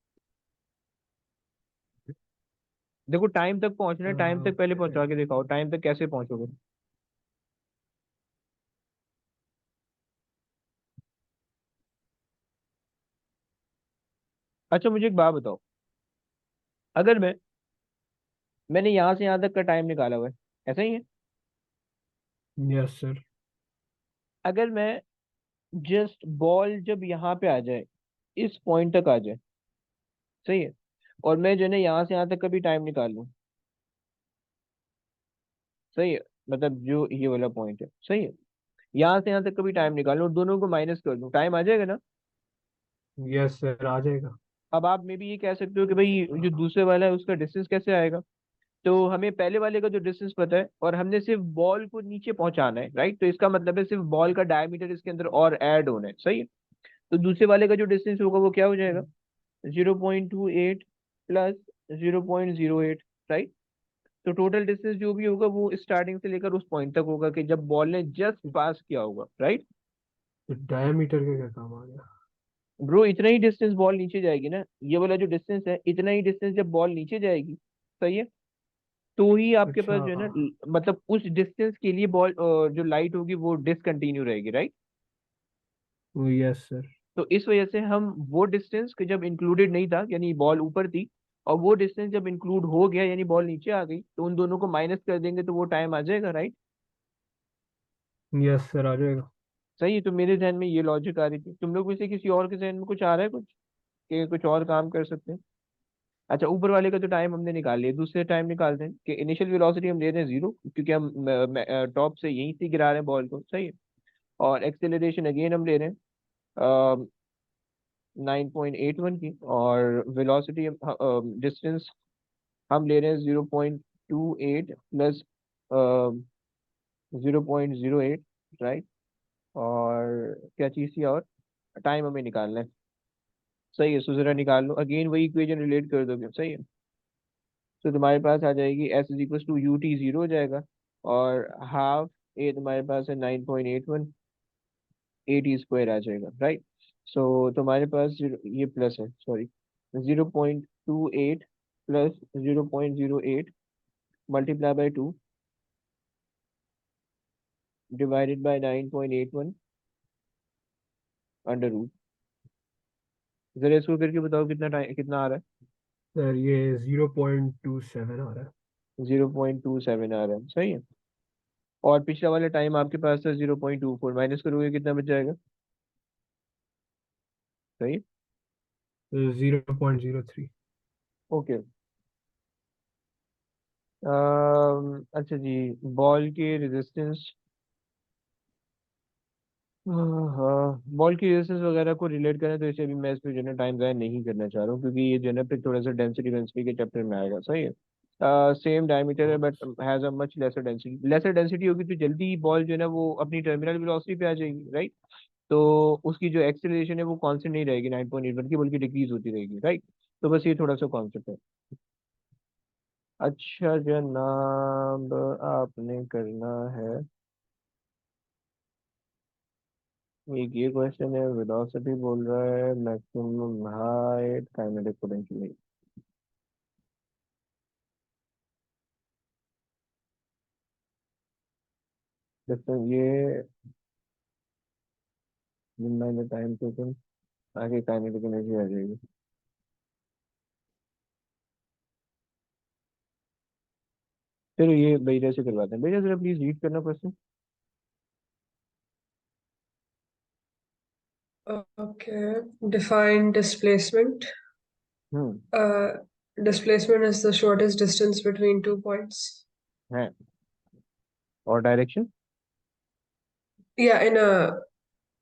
Speaker 1: देखो टाइम तक पहुंचना है, टाइम तक पहले
Speaker 6: Okay.
Speaker 1: पहुंचा के दिखाओ, टाइम तक कैसे पहुंचोगे। अच्छा मुझे एक बात बताओ, अगर मैंने यहाँ से यहाँ तक का टाइम निकाला हुआ है, ऐसा ही है?
Speaker 6: Yes, sir.
Speaker 1: अगर मैं जस्ट बॉल जब यहाँ पे आ जाए, इस पॉइंट तक आ जाए, सही है, और मैं जो है ना यहाँ से यहाँ तक का भी टाइम निकाल लूँ, सही है, मतलब जो ये वाला पॉइंट है, सही है, यहाँ से यहाँ तक का भी टाइम निकाल लूँ और दोनों को माइनस कर दूँ, टाइम आ जाएगा ना?
Speaker 6: Yes, sir. आ जाएगा.
Speaker 1: अब आप मे भी ये कह सकते हो कि भाई जो दूसरे वाला है उसका डिस्टेंस कैसे आएगा? तो हमें पहले वाले का जो डिस्टेंस पता है और हमने सिर्फ बॉल को नीचे पहुंचाना है, राइट? तो इसका मतलब है सिर्फ बॉल का डायमीटर इसके अंदर और ऐड होना है, सही है। तो दूसरे वाले का जो डिस्टेंस होगा वो क्या हो जाएगा? 0.28 प्लस 0.08, राइट? तो टोटल डिस्टेंस जो भी होगा वो स्टार्टिंग से लेकर उस पॉइंट तक होगा कि जब बॉल ने जस्ट पास किया होगा, राइट?
Speaker 6: तो diameter का क्या काम आ गया?
Speaker 1: ब्रो इतना ही डिस्टेंस बॉल नीचे जाएगी ना, ये वाला जो डिस्टेंस है, इतना ही डिस्टेंस जब बॉल नीचे जाएगी, सही है, तो ही आपके पास
Speaker 6: अच्छा.
Speaker 1: जो है ना मतलब उस डिस्टेंस के लिए बॉल जो लाइट होगी वो डिसकंटिन्यू रहेगी, राइट?
Speaker 6: Oh, yes, sir.
Speaker 1: तो इस वजह से हम वो डिस्टेंस के जब इंक्लूडेड नहीं था, यानी बॉल ऊपर थी, और वो डिस्टेंस जब इंक्लूड हो गया यानी बॉल नीचे आ गई, तो उन दोनों को माइनस कर देंगे तो वो टाइम आ जाएगा, राइट?
Speaker 6: Yes, sir. आ जाएगा.
Speaker 1: सही है, तो मेरे ध्यान में ये लॉजिक आ रही थी। तुम लोग में से किसी और के ध्यान में कुछ आ रहा है कुछ, कि कुछ और काम कर सकते हैं? अच्छा ऊपर वाले का तो टाइम हमने निकाल लिया, दूसरे टाइम निकालते हैं कि इनिशियल वेलोसिटी हम ले रहे हैं 0, क्योंकि हम टॉप से यहीं से गिरा रहे हैं बॉल को, सही है। और एक्सेलरेशन अगेन हम ले रहे हैं 9.81 की, और वेलोसिटी डिस्टेंस हम ले रहे हैं 0.28 प्लस 0.08, राइट? और क्या चीज़ थी, और टाइम हमें निकालना है, सही है। सो जरा निकाल लो, अगेन वही इक्वेशन रिलेट कर दोगे, सही है। तो तुम्हारे पास आ जाएगी s is equal to u t, zero हो जाएगा, और हाफ ए तुम्हारे पास है 9.81, ए टी स्क्वायर आ जाएगा, राइट? सो तुम्हारे पास ये प्लस है, sorry, 0.28 plus 0.08 multiply by 2 divided by 9.81 under root. जरा इसको करके बताओ कितना टाइम कितना आ रहा
Speaker 6: Sir, ये 0.27 आ रहा है.
Speaker 1: है? 0.27 आ रहा है, सही है। और पिछला वाला टाइम आपके पास था 0.24, माइनस करोगे कितना बच जाएगा? सही।
Speaker 6: 0.03.
Speaker 1: ओके। अच्छा जी, बॉल के रेजिस्टेंस, हाँ बॉल की रेजिस्टेंस वगैरह को रिलेट करें तो इसे अभी मैं इस पे जो है ना टाइम ज़ाया नहीं करना चाह रहा हूँ, क्योंकि ये जो है ना फिर थोड़ा सा डेंसिटी वेंसिटी के चैप्टर में आएगा, सही है। सेम डायमीटर है but has a much laser density होगी तो जल्दी बॉल जो है ना वो अपनी टर्मिनल वेलोसिटी पे आ जाएगी, राइट? तो उसकी जो एक्सेलरेशन है वो कांस्टेंट नहीं रहेगी 9.81 की, बल्कि डिक्रीज होती रहेगी, राइट? तो बस ये थोड़ा सा कॉन्सेप्ट है। अच्छा जनाब, आपने करना है एक ये क्वेश्चन है, वेलोसिटी बोल रहा है, maximum height, kinetic potential. Distance ये मिनिमाइज टाइम टेकन, आगे काइनेटिक एनर्जी आ जाएगी। चलो ये बेटा से करवाते हैं, बेटा जरा प्लीज रीड करना question.
Speaker 4: Okay. Define displacement.
Speaker 1: Hmm.
Speaker 4: Displacement is the shortest distance between 2 points.
Speaker 1: है। और direction?
Speaker 4: Yeah,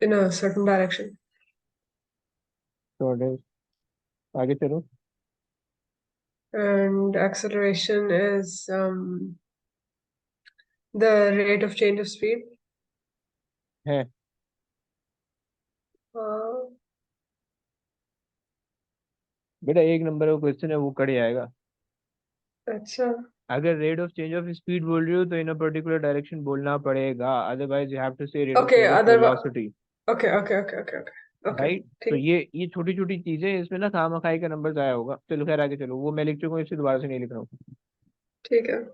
Speaker 4: in a certain direction.
Speaker 1: तो आगे चलो।
Speaker 4: And acceleration is the rate of change of speed.
Speaker 1: है।
Speaker 4: Uh,
Speaker 1: बेटा एक नंबर का क्वेश्चन है, वो कट जाएगा।
Speaker 4: अच्छा.
Speaker 1: अगर rate of change of speed बोल रही हो तो इन अ पर्टिकुलर डायरेक्शन बोलना पड़ेगा, अदरवाइज यू हैव टू से rate of
Speaker 4: Okay,
Speaker 1: change of
Speaker 4: otherwise.
Speaker 1: Velocity,
Speaker 4: Okay, okay, okay, okay, okay. Okay.
Speaker 1: Right? तो
Speaker 4: ठीक.
Speaker 1: ये छोटी छोटी चीजें, इसमें ना खामखाई का नंबर जाया होगा। चलो खैर आगे चलो, वो मैं लिख चुका हूँ, इसे दोबारा से नहीं लिख रहा हूँ।
Speaker 4: ठीक है.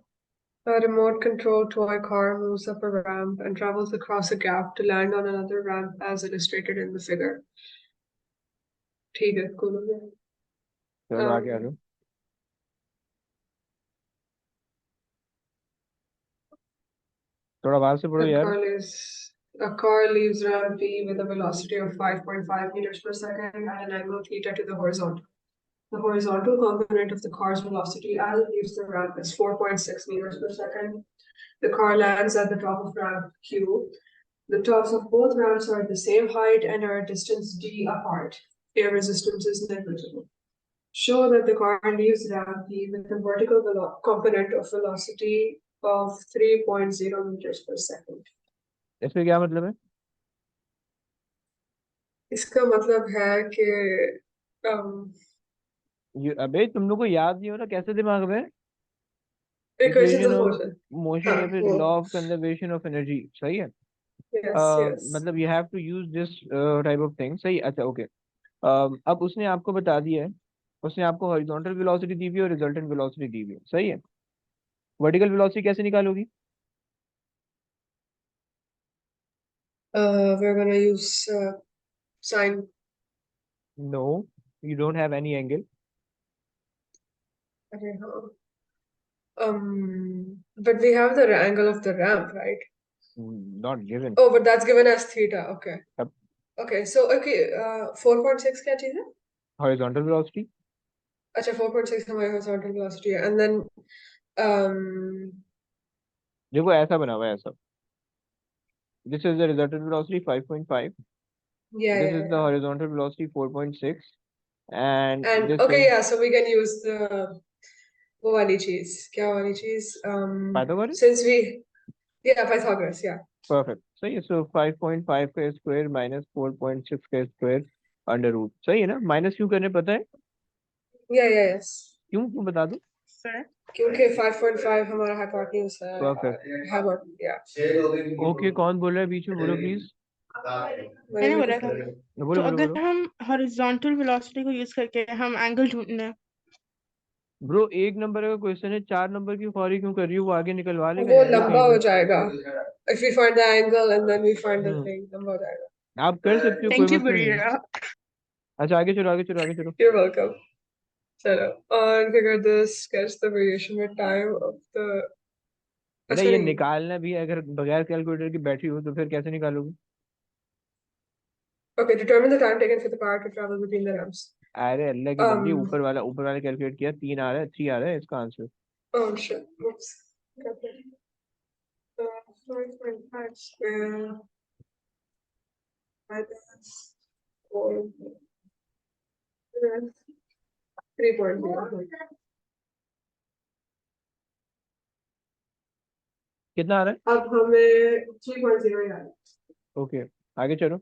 Speaker 4: A remote control toy car moves up a ramp and travels across a gap to land on another ramp as illustrated in the figure. ठीक है, cool हो गया.
Speaker 1: चलो आगे आ जाओ। थोड़ा बाहर से पढ़ो यार।
Speaker 4: A car leaves ramp P with a velocity of 5.5 meters per second at an angle theta to the horizontal. The horizontal component of the car's velocity as it leaves the ramp is 4.6 meters per second. The car lands at the top of ramp Q. The tops of both ramps are at the same height and are a distance d apart. Air resistance is negligible. Show that the car leaves ramp P with a vertical component of velocity of 3.0 meters per second.
Speaker 1: इसमें क्या मतलब है?
Speaker 4: इसका मतलब है कि
Speaker 1: अबे तुम लोग को याद नहीं हो रहा कैसे दिमाग में?
Speaker 4: equations
Speaker 1: equation
Speaker 4: of
Speaker 1: of
Speaker 4: motion.
Speaker 1: Motion
Speaker 4: हाँ
Speaker 1: या फिर
Speaker 4: वो
Speaker 1: law of conservation of energy, सही है।
Speaker 4: yes yes.
Speaker 1: मतलब you have to use this type of thing, सही। अच्छा ओके। अब उसने आपको बता दिया है, उसने आपको हॉरिजॉन्टल वेलोसिटी दी हुई है और रिजल्टेंट वेलोसिटी दी हुई है, सही है। वर्टिकल वेलोसिटी कैसे निकालोगी?
Speaker 4: We're gonna use sine.
Speaker 1: No, you don't have any angle.
Speaker 4: Okay, हाँ. But we have the angle of the ramp, right?
Speaker 1: Not given.
Speaker 4: Oh, but that's given as theta. Okay.
Speaker 1: अब
Speaker 4: Okay, so okay, 4.6 क्या चीज़ है?
Speaker 1: Horizontal velocity.
Speaker 4: अच्छा 4.6 हमारी horizontal velocity है, and then um
Speaker 1: देखो ऐसा बना हुआ है ऐसा, this is the resultant velocity 5.5,
Speaker 4: yeah
Speaker 1: this
Speaker 4: yeah
Speaker 1: is the
Speaker 4: yeah.
Speaker 1: Horizontal velocity 4.6 and
Speaker 4: And
Speaker 1: this
Speaker 4: okay,
Speaker 1: is
Speaker 4: yeah, so we can use the वो वाली चीज़, क्या वाली चीज़?
Speaker 1: Pythagoras.
Speaker 4: Since we yeah Pythagoras, yeah.
Speaker 1: Perfect, सही है। सो 5.5 का square minus 4.6 का स्क्वायर अंडर रूट, सही है ना। माइनस क्यों करने पता है?
Speaker 4: Yeah yeah yes.
Speaker 1: क्यों क्यों बता दो।
Speaker 4: क्योंकि 5.5 हमारा hypotenuse है.
Speaker 1: परफेक्ट।
Speaker 4: Yeah.
Speaker 1: ओके, कौन बोल रहा है बीच में, बोलो प्लीज।
Speaker 7: मैंने बोला था।
Speaker 1: बोलो
Speaker 7: तो
Speaker 1: बोलो
Speaker 7: अगर
Speaker 1: बोलो।
Speaker 7: हम हॉरिजॉन्टल वेलोसिटी को यूज करके हम एंगल ढूंढना है,
Speaker 1: ब्रो एक नंबर का क्वेश्चन है, 4 नंबर की ख्वारी क्यों कर रही हो? वो आगे निकलवा लेगा
Speaker 4: वो
Speaker 1: जाके
Speaker 4: लंबा
Speaker 1: कहीं
Speaker 4: हो
Speaker 1: पे।
Speaker 4: जाएगा. If we find the angle and then we find the
Speaker 1: hmm,
Speaker 4: thing, लंबा हो जाएगा.
Speaker 1: आप कर सकते हो, कोई
Speaker 7: थैंक यू
Speaker 1: मसला नहीं है।
Speaker 7: बढ़िया।
Speaker 1: अच्छा आगे चलो आगे चलो आगे चलो।
Speaker 4: You're welcome. चलो, and figure this, sketch the variation with time of the.
Speaker 1: बेटा
Speaker 4: अच्छा
Speaker 1: ये
Speaker 4: नहीं.
Speaker 1: निकालना भी है, अगर बगैर कैलकुलेटर की बैठी हो तो फिर कैसे निकालोगे?
Speaker 4: Okay, determine the time taken for the car to travel between the ramps.
Speaker 1: अरे अल्लाह की बंदी,
Speaker 4: Um.
Speaker 1: ऊपर वाला कैलकुलेट किया, 3 आ रहा है, 3 आ रहा है इसका answer.
Speaker 4: Oh shit. Oops. Okay. 5.5 square minus 4. 3.0.
Speaker 1: कितना आ रहा है?
Speaker 4: अब हमें 3.0 याद है.
Speaker 1: ओके आगे चलो।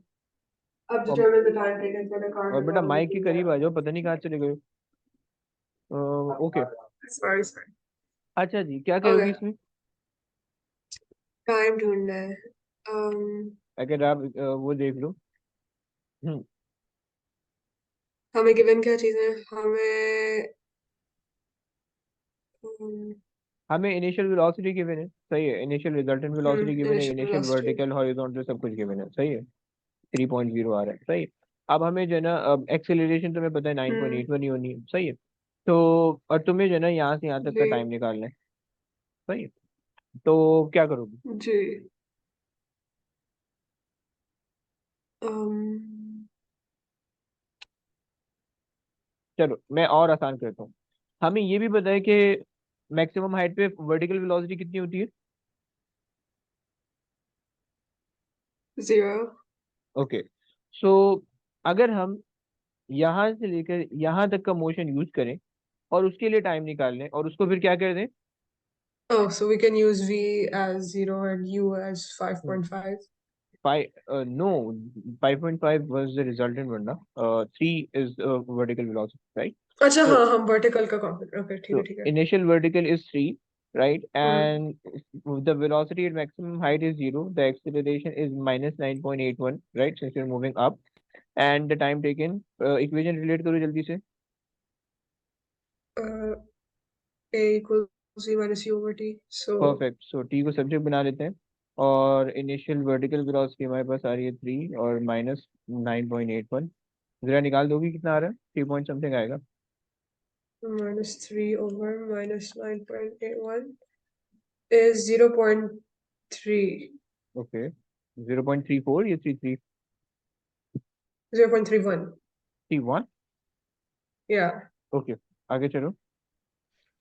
Speaker 4: अब
Speaker 1: और,
Speaker 4: determine the time taken for the car
Speaker 1: और
Speaker 4: to
Speaker 1: बेटा
Speaker 4: travel
Speaker 1: माइक के
Speaker 4: between the
Speaker 1: करीब आ
Speaker 4: ramps.
Speaker 1: जाओ, पता नहीं कहाँ चले गए। ओके।
Speaker 4: Sorry.
Speaker 1: अच्छा जी, क्या करोगी
Speaker 4: Okay.
Speaker 1: इसमें?
Speaker 4: टाइम ढूंढना है.
Speaker 1: अगर आप वो देख लो। हम्म,
Speaker 4: हमें गिवन क्या चीजें हमें. um,
Speaker 1: हमें इनिशियल वेलोसिटी गिवन है, सही है। इनिशियल रिजल्टेंट वेलोसिटी गिवन है,
Speaker 4: initial
Speaker 1: initial
Speaker 4: velocity.
Speaker 1: Vertical horizontal सब कुछ गिवन है, सही है। 3.0 आ रहा है, सही है। अब हमें जो है ना, अब एक्सेलरेशन तुम्हें पता है 9.81 ही होनी है, सही है। तो और तुम्हें जो है ना यहाँ से यहाँ तक का
Speaker 4: जी
Speaker 1: टाइम निकालना है, सही है। तो क्या करोगे?
Speaker 4: जी. um,
Speaker 1: चलो मैं और आसान करता हूँ। हमें ये भी पता है कि मैक्सिमम हाइट पे वर्टिकल वेलोसिटी कितनी होती है?
Speaker 4: 0.
Speaker 1: ओके। सो अगर हम यहाँ से लेकर यहाँ तक का मोशन यूज करें और उसके लिए टाइम निकाल लें और उसको फिर क्या कर दें?
Speaker 4: Oh, so we can use v as 0 and u as 5.5.
Speaker 1: Five no, 5.5 was the resultant one ना, 3 is vertical velocity, right?
Speaker 4: अच्छा
Speaker 1: So
Speaker 4: हाँ हम वर्टिकल का कंप्यूटर. ओके ठीक है
Speaker 1: so
Speaker 4: ठीक है.
Speaker 1: initial vertical is 3, right? And the velocity at maximum height is 0. The acceleration is minus 9.81, right? Since you're moving up. And the time taken, equation relate करो जल्दी से।
Speaker 4: a equals v minus u over t. So
Speaker 1: perfect. So t को subject बना लेते हैं और initial vertical velocity हमारे पास आ रही है 3 और माइनस 9.81। जरा निकाल दोगी कितना आ रहा है? 3 पॉइंट समथिंग आएगा।
Speaker 4: -3 over -9.81 is 0.3.
Speaker 1: ओके 0.34 या 33?
Speaker 4: 0.31.
Speaker 1: 31?
Speaker 4: Yeah.
Speaker 1: ओके आगे चलो।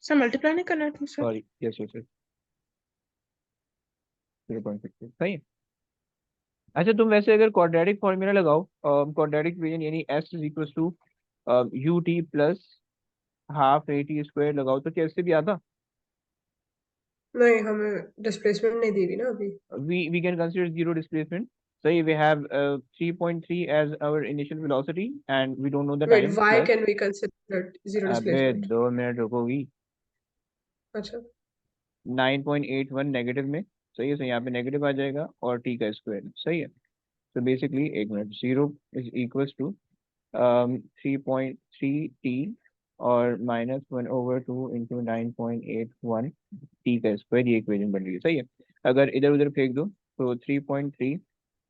Speaker 7: सर मल्टीप्लाई नहीं करना है सर?
Speaker 1: सॉरी यस यस 0.6 सही है। अच्छा तुम वैसे अगर क्वाड्रेटिक फॉर्मूला लगाओ, क्वाड्रेटिक इक्वेशन यानी s is equal to u t plus half a t square लगाओ तो क्या इससे भी आता?
Speaker 4: नहीं, हमें डिस्प्लेसमेंट नहीं दी हुई ना अभी।
Speaker 1: We can consider zero displacement. So we have 3.3 as our initial velocity and we don't know the
Speaker 4: Wait,
Speaker 1: time
Speaker 4: why
Speaker 1: plus
Speaker 4: can we consider zero
Speaker 1: अबे
Speaker 4: displacement?
Speaker 1: 2 मिनट रुकोगी।
Speaker 4: अच्छा
Speaker 1: 9.81 नेगेटिव में, सही है, तो यहाँ पे नेगेटिव आ जाएगा और टी का स्क्वायर, सही है। तो basically 1 minute, 0 is equal to 3.3 t और -1/2 इंटू 9.81 टी का स्क्वायर, ये इक्वेशन बन रही है, सही है। अगर इधर उधर फेंक दो तो 3.3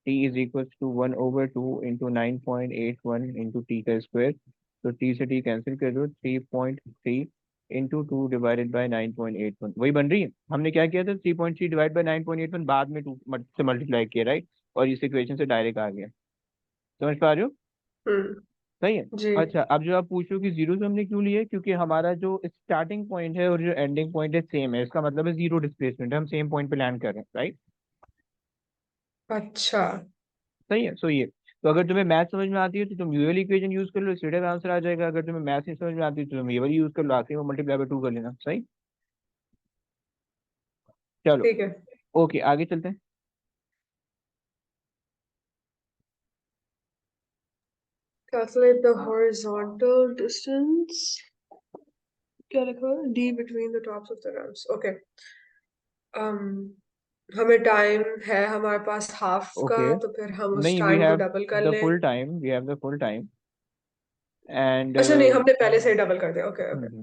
Speaker 1: t is equal to 1/2 into 9.81 into t का स्क्वायर, तो टी से टी कैंसिल कर दो, 3.3 इंटू 2 डिवाइडेड बाई 9.81 वही बन रही है। हमने क्या किया था, 3.3 डिवाइड बाई 9.81 बाद में 2 से मल्टीप्लाई किया, राइट, और इस इक्वेशन से डायरेक्ट आ गया। समझ पा रहे हो?
Speaker 4: हम्म
Speaker 1: सही है।
Speaker 4: जी
Speaker 1: अच्छा अब जो आप पूछ रहे हो कि जीरो से हमने क्यों लिया है, क्योंकि हमारा जो स्टार्टिंग पॉइंट है और जो एंडिंग पॉइंट है सेम है, इसका मतलब है जीरो डिस्प्लेसमेंट है, हम सेम पॉइंट पे लैंड कर रहे हैं, राइट।
Speaker 4: अच्छा
Speaker 1: सही है। सो ये, तो अगर तुम्हें मैथ समझ में आती है तो तुम ये वाली इक्वेशन यूज कर लो, सीधे आंसर आ जाएगा। अगर तुम्हें मैथ नहीं समझ में आती है तो तुम ये वाली यूज कर लो, आखिरी में मल्टीप्लाई बाय 2 कर लेना, सही। चलो
Speaker 4: ठीक है।
Speaker 1: ओके आगे चलते हैं।
Speaker 4: Calculate the horizontal distance. क्या लिखा है? D between the tops of the ramps. Okay. हमें टाइम है हमारे पास हाफ का,
Speaker 1: ओके
Speaker 4: तो फिर हम उस
Speaker 1: नहीं, वी
Speaker 4: टाइम को
Speaker 1: हैव
Speaker 4: डबल कर
Speaker 1: द
Speaker 4: लें।
Speaker 1: Full time, we have the full time and
Speaker 4: अच्छा नहीं, हमने पहले से ही डबल कर दिया। ओके ओके,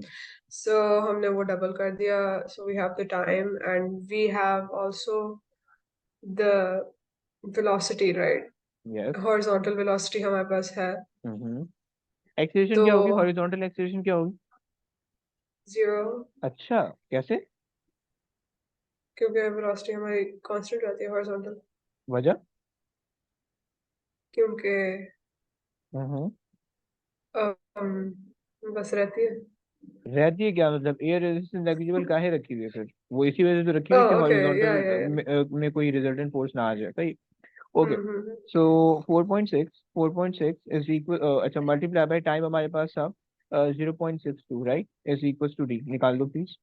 Speaker 4: सो हमने वो डबल कर दिया। So we have the time and we have also the velocity, right?
Speaker 1: Yes.
Speaker 4: Horizontal velocity हमारे पास है।
Speaker 1: एक्सेलरेशन
Speaker 4: तो
Speaker 1: क्या होगी, हॉरिजॉन्टल एक्सेलरेशन क्या होगी?
Speaker 4: 0,
Speaker 1: अच्छा कैसे?
Speaker 4: क्योंकि वेलोसिटी हमारी कांस्टेंट रहती है हॉरिजॉन्टल,
Speaker 1: वजह?
Speaker 4: क्योंकि
Speaker 1: हम्म
Speaker 4: बस रहती है।
Speaker 1: रहती है क्या मतलब, एयर रेजिस्टेंस नेग्लिजिबल काहे रखी हुई है फिर? वो इसी वजह से तो रखी हुई है कि
Speaker 4: ओके
Speaker 1: हॉरिजॉन्टल
Speaker 4: या
Speaker 1: में कोई रिजल्टेंट फोर्स ना आ जाए, सही। Okay
Speaker 4: hmm.
Speaker 1: So 4.6 is equal, अच्छा मल्टीप्लाई बाय टाइम हमारे पास था 0.62, right, is equal to d, निकाल दो please.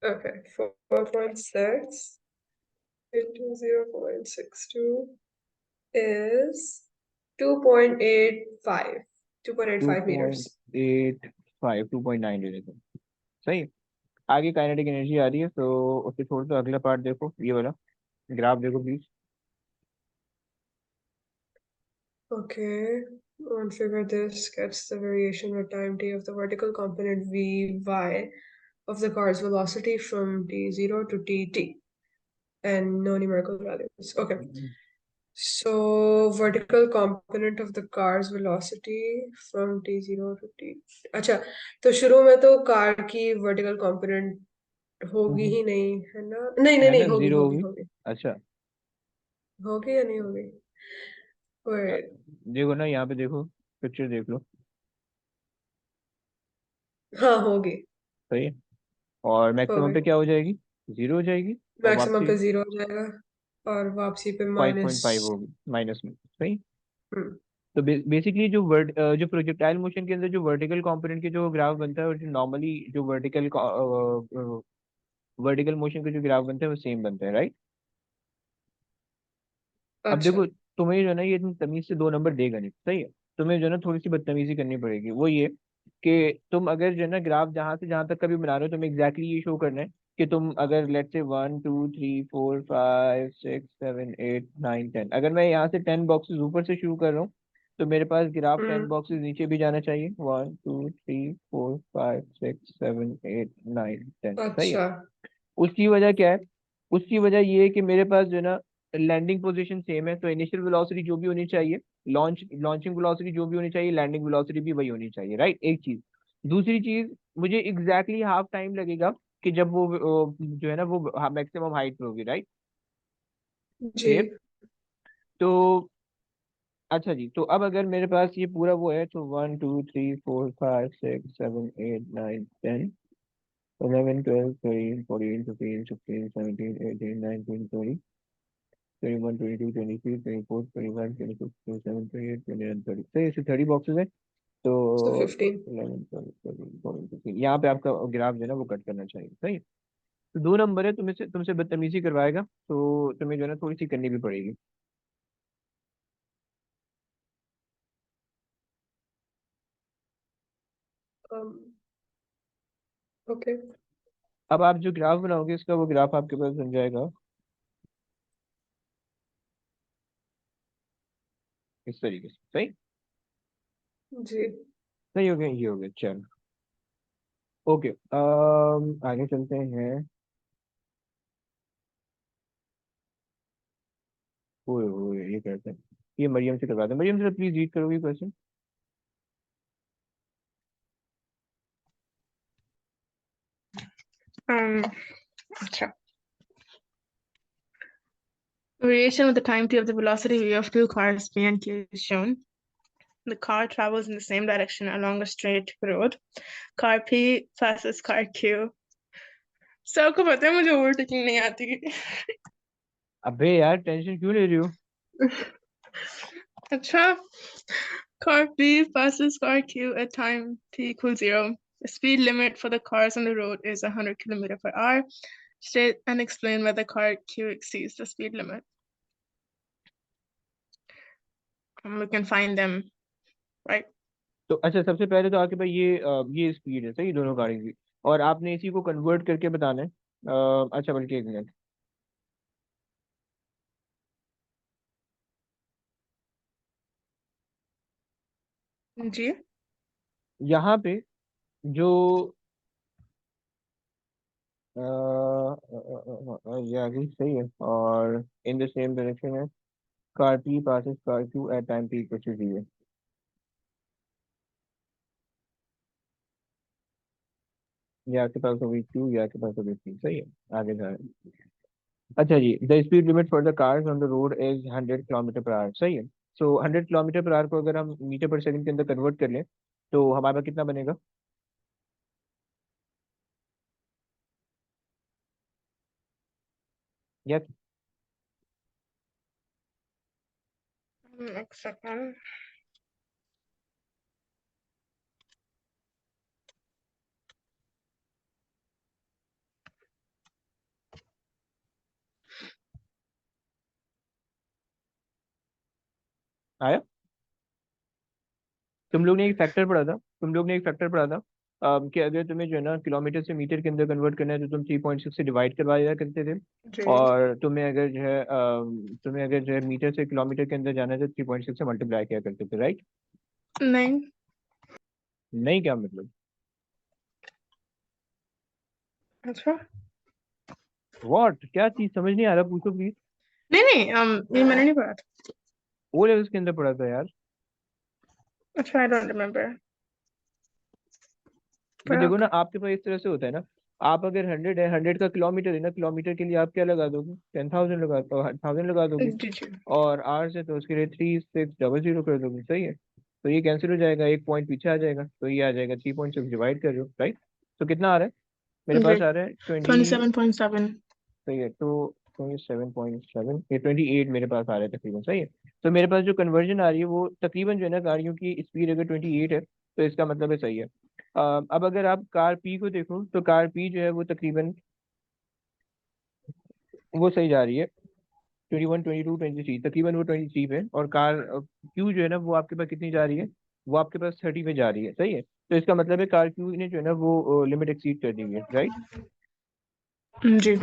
Speaker 4: Okay, 4.6 into 0.62 is 2.85. 2.85 meters.
Speaker 1: 2.85, 2.9 ले लेते हैं, सही है। आगे काइनेटिक एनर्जी आ रही है, तो उससे छोड़ दो, अगला पार्ट देखो, ये वाला ग्राफ देखो please.
Speaker 4: Okay, on figure this gets the variation with time t of the vertical component Vy of the car's velocity from t0 to tt and no numerical values. Okay, so vertical component of the car's velocity from t0 to t. अच्छा, तो शुरू में तो car की vertical component होगी ही नहीं, है ना? नहीं नहीं
Speaker 1: है
Speaker 4: नहीं,
Speaker 1: ना,
Speaker 4: होगी
Speaker 1: जीरो
Speaker 4: होगी
Speaker 1: होगी।
Speaker 4: होगी
Speaker 1: अच्छा
Speaker 4: होगी या नहीं होगी?
Speaker 1: अ,
Speaker 4: Wait,
Speaker 1: देखो ना, यहाँ पे देखो, पिक्चर देख लो,
Speaker 4: हाँ होगी
Speaker 1: सही है। और मैक्सिमम
Speaker 4: होगी।
Speaker 1: पे क्या हो जाएगी, जीरो हो जाएगी, और
Speaker 4: मैक्सिमम
Speaker 1: वापसी
Speaker 4: पे 0 हो जाएगा और वापसी पे
Speaker 1: 5.5
Speaker 4: माइनस।
Speaker 1: होगी माइनस में, सही। तो बेसिकली जो जो प्रोजेक्टाइल मोशन के अंदर जो वर्टिकल कंपोनेंट के जो ग्राफ बनता है और जो नॉर्मली जो वर्टिकल मोशन के जो ग्राफ बनते हैं वो सेम बनते हैं, राइट। अब
Speaker 4: अच्छा
Speaker 1: देखो, तुम्हें जो है ना ये तुम तमीज से 2 नंबर देगा नहीं, सही है। तुम्हें जो है ना थोड़ी सी बदतमीजी करनी पड़ेगी, वो ये कि तुम अगर जो है ना ग्राफ जहां से जहां तक कभी बना रहे हो, तुम्हें एग्जैक्टली ये शो करना है कि तुम अगर लेट से 1 2 3 4 5 6 7 8 9 10, अगर मैं यहाँ से 10 बॉक्सेस ऊपर से शुरू कर रहा हूँ तो मेरे पास ग्राफ 10 बॉक्सेस नीचे भी जाना चाहिए, 1 2 3 4 5 6 7 8 9 10, सही है।
Speaker 4: अच्छा
Speaker 1: उसकी वजह क्या है? उसकी वजह ये है कि मेरे पास जो है ना लैंडिंग पोजीशन सेम है, तो इनिशियल वेलोसिटी जो भी होनी चाहिए, लॉन्चिंग वेलोसिटी जो भी होनी चाहिए, लैंडिंग वेलोसिटी भी वही होनी चाहिए, राइट, एक चीज। दूसरी चीज, मुझे एग्जैक्टली हाफ टाइम लगेगा कि जब वो जो है ना वो मैक्सिमम हाइट पे होगी, राइट?
Speaker 4: जी।
Speaker 1: क्लियर? तो अच्छा जी, तो अब अगर मेरे पास ये पूरा वो है तो 1 2 3 4 5 6 7 8 9 10 11 12 13 14 15 16 17 18 19 20 21 22 23 24 25 26 27 28 29 30, तो ऐसे 30 बॉक्सेस है। तो
Speaker 4: So 15.
Speaker 1: 11 12 13 14 15, यहाँ पे आपका ग्राफ जो है ना वो कट करना चाहिए, सही है। तो 2 नंबर है, तुमसे बदतमीजी करवाएगा तो तुम्हें जो है ना थोड़ी सी करनी भी पड़ेगी।
Speaker 4: Okay.
Speaker 1: अब आप जो ग्राफ बनाओगे इसका, वो ग्राफ आपके पास बन जाएगा इस तरीके से, सही?
Speaker 4: जी।
Speaker 1: सही हो गया, ये हो गया, चलो। ओके, आगे चलते हैं। ओए ये कहते हैं, ये मरियम से करवा दो। मरियम से प्लीज रीड करोगे क्वेश्चन?
Speaker 7: अच्छा. Variation with the time t of the velocity v of two cars P and Q is shown. The car travels in the same direction along a straight road. Car P passes car Q. सबको पता है मुझे overtaking नहीं आती.
Speaker 1: अबे यार tension क्यों ले रही हो?
Speaker 7: अच्छा. Car P passes car Q at time t equals 0. The speed limit for the cars on the road is 100 km per hour. State and explain whether car Q exceeds the speed limit. And we can find them, right?
Speaker 1: तो अच्छा, सबसे पहले तो आपके पास ये speed है, सही, दोनों गाड़ी की। और आपने इसी को कन्वर्ट करके बताना है। अच्छा, बल्कि एक मिनट,
Speaker 7: जी.
Speaker 1: यहाँ पे जो ये आगे सही है, और इन द सेम डायरेक्शन है। Car p passes car q at time p कुछ भी है। ये आपके पास होगी क्यू, या आपके पास होगी पी, सही है। आगे जा रहे हैं। अच्छा जी, the speed limit for the cars on the road is 100 kilometre per hour, सही है। सो 100 किलोमीटर पर आवर को अगर हम मीटर पर सेकंड के अंदर कन्वर्ट कर लें तो हमारे पास कितना बनेगा? यस।
Speaker 7: एक सेकंड.
Speaker 1: आया? तुम लोग ने एक फैक्टर पढ़ा था, कि अगर तुम्हें जो है ना किलोमीटर से मीटर के अंदर कन्वर्ट करना है तो तुम 3.6 से डिवाइड करवा दिया करते थे।
Speaker 7: जी.
Speaker 1: और तुम्हें अगर जो है मीटर से किलोमीटर के अंदर जाना है तो 3.6 से मल्टीप्लाई किया करते थे, राइट?
Speaker 7: नहीं.
Speaker 1: नहीं, क्या मतलब?
Speaker 7: अच्छा.
Speaker 1: व्हाट, क्या चीज समझ नहीं आ रहा, पूछो प्लीज।
Speaker 7: नहीं नहीं, ये मैंने नहीं पढ़ा था.
Speaker 1: ओ लेवल्स के अंदर पढ़ा था यार।
Speaker 7: अच्छा, आई डोंट रिमेम्बर.
Speaker 1: तो
Speaker 7: पढ़ा
Speaker 1: देखो ना,
Speaker 7: होगा.
Speaker 1: आपके पास इस तरह से होता है ना। आप अगर 100 है, 100 का किलोमीटर है ना, किलोमीटर के लिए आप क्या लगा दोगे? 10,000 लगा, 1000 लगा दोगे।
Speaker 7: जी जी.
Speaker 1: और आर से तो उसके लिए 3600 कर दोगे, सही है। तो ये कैंसिल हो जाएगा, एक पॉइंट पीछे आ जाएगा, तो ये आ जाएगा 3.6 डिवाइड कर रहे हो, राइट? तो कितना आ रहा है? मेरे
Speaker 7: जी.
Speaker 1: पास आ रहा है 20।
Speaker 7: 27.7.
Speaker 1: सही है, तो 27.7, ये 28 मेरे पास आ रहा है तकरीबन, सही है। तो मेरे पास जो कन्वर्जन आ रही है वो तकरीबन जो है ना, गाड़ियों की स्पीड अगर 28 है तो इसका मतलब है सही है। अब अगर आप कार पी को देखो तो कार पी जो है वो तकरीबन वो सही जा रही है, 21 22 23, तकरीबन वो 23 पे। और कार क्यू जो है ना वो आपके पास कितनी जा रही है? वो आपके पास 30 पे जा रही है, सही है। तो इसका मतलब है कार क्यू ने जो है ना वो लिमिट एक्सीड कर दी है, राइट?
Speaker 7: जी.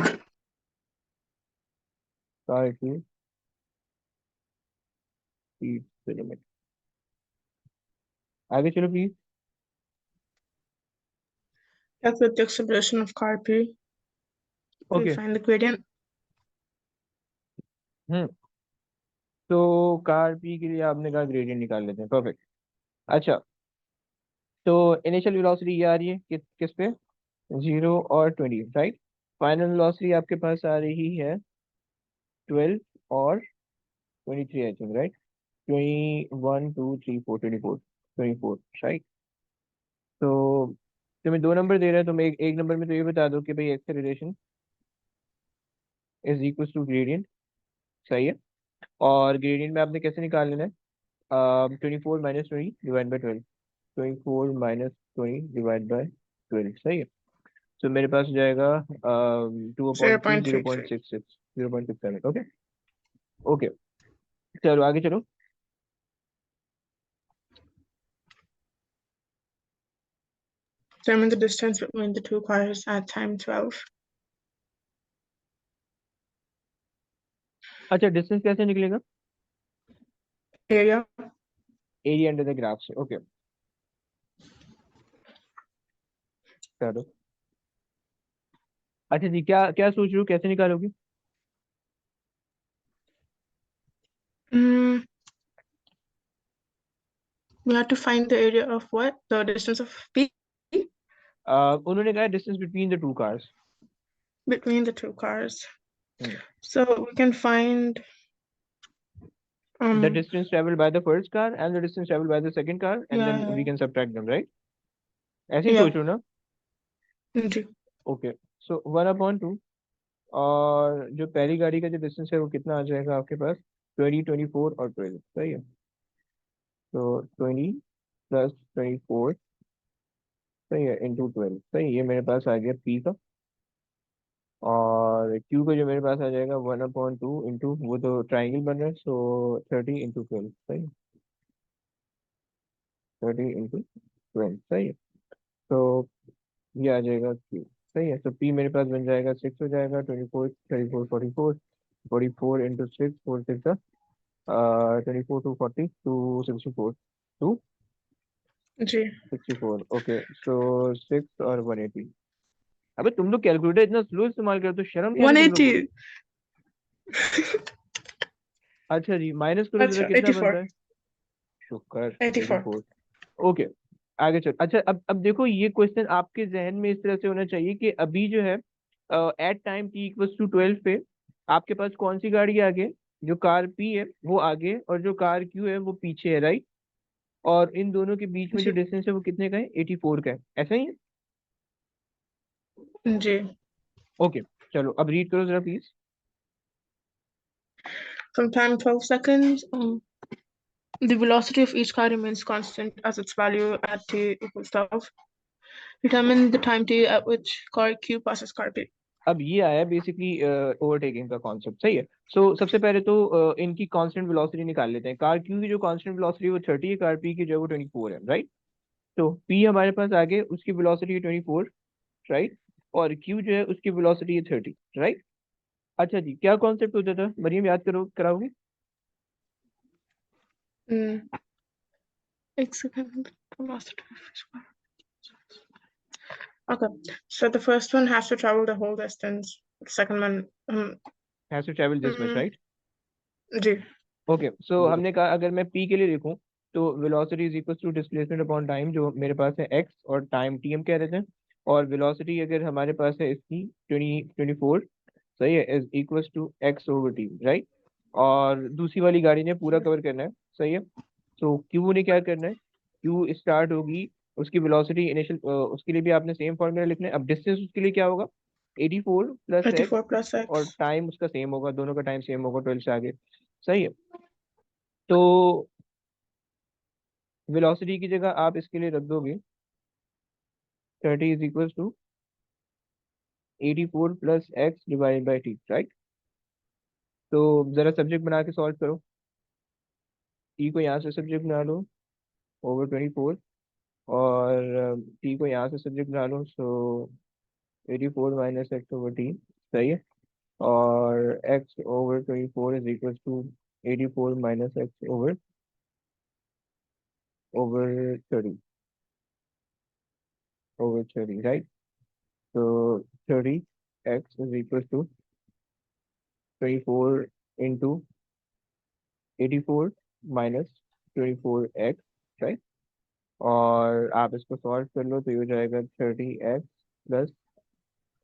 Speaker 1: Car Q limit. आगे चलो please.
Speaker 7: That's the expression of car P. We
Speaker 1: okay.
Speaker 7: find the gradient.
Speaker 1: Hmm. तो कार पी के लिए आपने कहा ग्रेडियंट निकाल लेते हैं, परफेक्ट। अच्छा, तो इनिशियल वेलोसिटी ये आ रही है किस पे, 0 और 20, राइट। फाइनल वेलोसिटी आपके पास आ रही है 12 और 23 आई थिंक, राइट। 21 2 3 4 24, राइट। तो तुम्हें दो नंबर दे रहा है, तुम एक नंबर में तो ये बता दो कि भाई acceleration is equal to gradient, सही है। और ग्रेडियंट में आपने कैसे निकाल लेना है, 24 - 20 डिवाइड बाई 12, 24 - 20 डिवाइड बाई 12, सही है। तो मेरे पास हो जाएगा 2/3
Speaker 7: 0.33.
Speaker 1: 0.66 0.67, ओके। ओके, चलो आगे चलो।
Speaker 7: Determine the distance between the two cars at time 12.
Speaker 1: अच्छा, डिस्टेंस कैसे निकलेगा,
Speaker 7: Area.
Speaker 1: Area under the graph से, ओके। चलो, अच्छा जी, क्या क्या सोच रहे हो, कैसे निकालोगे।
Speaker 7: Mm, we have to find the area of what? The distance of P
Speaker 1: उन्होंने कहा distance between the two cars.
Speaker 7: between the two cars.
Speaker 1: Hmm.
Speaker 7: So we can find
Speaker 1: The distance traveled by the first car and the distance traveled by the second car, and then we
Speaker 7: yeah,
Speaker 1: can subtract them, right? ऐसे ही
Speaker 7: yeah.
Speaker 1: सोच रहे हो ना,
Speaker 7: जी.
Speaker 1: Okay. सो 1/2, और जो पहली गाड़ी का जो डिस्टेंस है वो कितना आ जाएगा आपके पास, 20 24 और 12, सही है। तो 20 + 24, सही है, इंटू 12, सही है। ये मेरे पास आ गया पी का। और क्यू का जो मेरे पास आ जाएगा 1/2 इंटू, वो तो ट्राइंगल बन रहा है, सो 30 × 12, सही है। 30 × 12, सही है। तो ये आ जाएगा क्यू, सही है। तो पी मेरे पास बन जाएगा 6 हो जाएगा, 24 34 44, 44 इंटू 6, 4 6 24 2 40 2 64 2
Speaker 7: जी.
Speaker 1: 64, ओके। सो 6 और 180। अबे तुम लोग कैलकुलेटर इतना स्लो इस्तेमाल करते हो, शर्म क्या नहीं तुम लोग को।
Speaker 7: 180.
Speaker 1: अच्छा जी, माइनस करो जरा,
Speaker 7: अच्छा,
Speaker 1: कितना बन
Speaker 7: 84.
Speaker 1: रहा है, शुक्र,
Speaker 7: 84.
Speaker 1: 84, ओके। आगे चल, अच्छा अब देखो, ये क्वेश्चन आपके जहन में इस तरह से होना चाहिए कि अभी जो है एट टाइम t = 12 पे आपके पास कौन सी गाड़ी आगे, जो कार पी है वो आगे और जो कार क्यू है वो पीछे है, राइट। और इन दोनों के बीच में जो
Speaker 7: जी.
Speaker 1: डिस्टेंस है वो कितने का है, 84 का है, ऐसा ही है।
Speaker 7: जी.
Speaker 1: ओके, चलो अब रीड करो जरा please.
Speaker 7: From time 12 seconds, the velocity of each car remains constant as its value at t equals 12. Determine the time t at which car Q passes car P.
Speaker 1: अब ये आया बेसिकली ओवरटेकिंग का concept, सही है। सो सबसे पहले तो इनकी कांस्टेंट वेलोसिटी निकाल लेते हैं। कार क्यू की जो कांस्टेंट वेलोसिटी वो 30 है, कार पी की जो है वो 24 है, राइट। तो पी हमारे पास आगे, उसकी वेलोसिटी है 24, राइट। और क्यू जो है उसकी वेलोसिटी है 30, राइट। अच्छा जी, क्या कॉन्सेप्ट होता था मरियम, याद करो, कराओगे।
Speaker 7: Mm. एक second. Velocity of each car. Okay, so the first one has to travel the whole distance. The second one,
Speaker 1: has to travel this much,
Speaker 7: mm,
Speaker 1: right.
Speaker 7: जी.
Speaker 1: ओके, सो हमने कहा अगर मैं पी के लिए लिखूं तो velocity is equal to displacement upon time, जो मेरे पास है एक्स, और टाइम टी हम कह देते हैं। और वेलोसिटी अगर हमारे पास है इसकी 24, सही है, is equal to x/t, right. और दूसरी वाली गाड़ी ने पूरा कवर करना है, सही है। तो क्यू ने क्या करना है, क्यू स्टार्ट होगी, उसकी वेलोसिटी इनिशियल, उसके लिए भी आपने सेम फॉर्मूला लिखना है। अब डिस्टेंस उसके लिए क्या होगा, 84 + x,
Speaker 7: 84 plus
Speaker 1: और
Speaker 7: x.
Speaker 1: टाइम उसका सेम होगा, दोनों का टाइम सेम होगा 12 से आगे, सही है। तो वेलोसिटी की जगह आप इसके लिए रख दोगे 30 is equal to 84 + x/t, right. तो जरा सब्जेक्ट बना के सॉल्व करो। टी को यहाँ से सब्जेक्ट बना लो, ओवर 24, और टी को यहाँ से सब्जेक्ट बना लो, सो 84 - x/t, सही है। और x/24 is equal to 84 - x/30, 30, right. तो 30x is equal to 24 into 84 - 24x, right. और आप इसको सॉल्व कर लो तो ये हो जाएगा 30x plus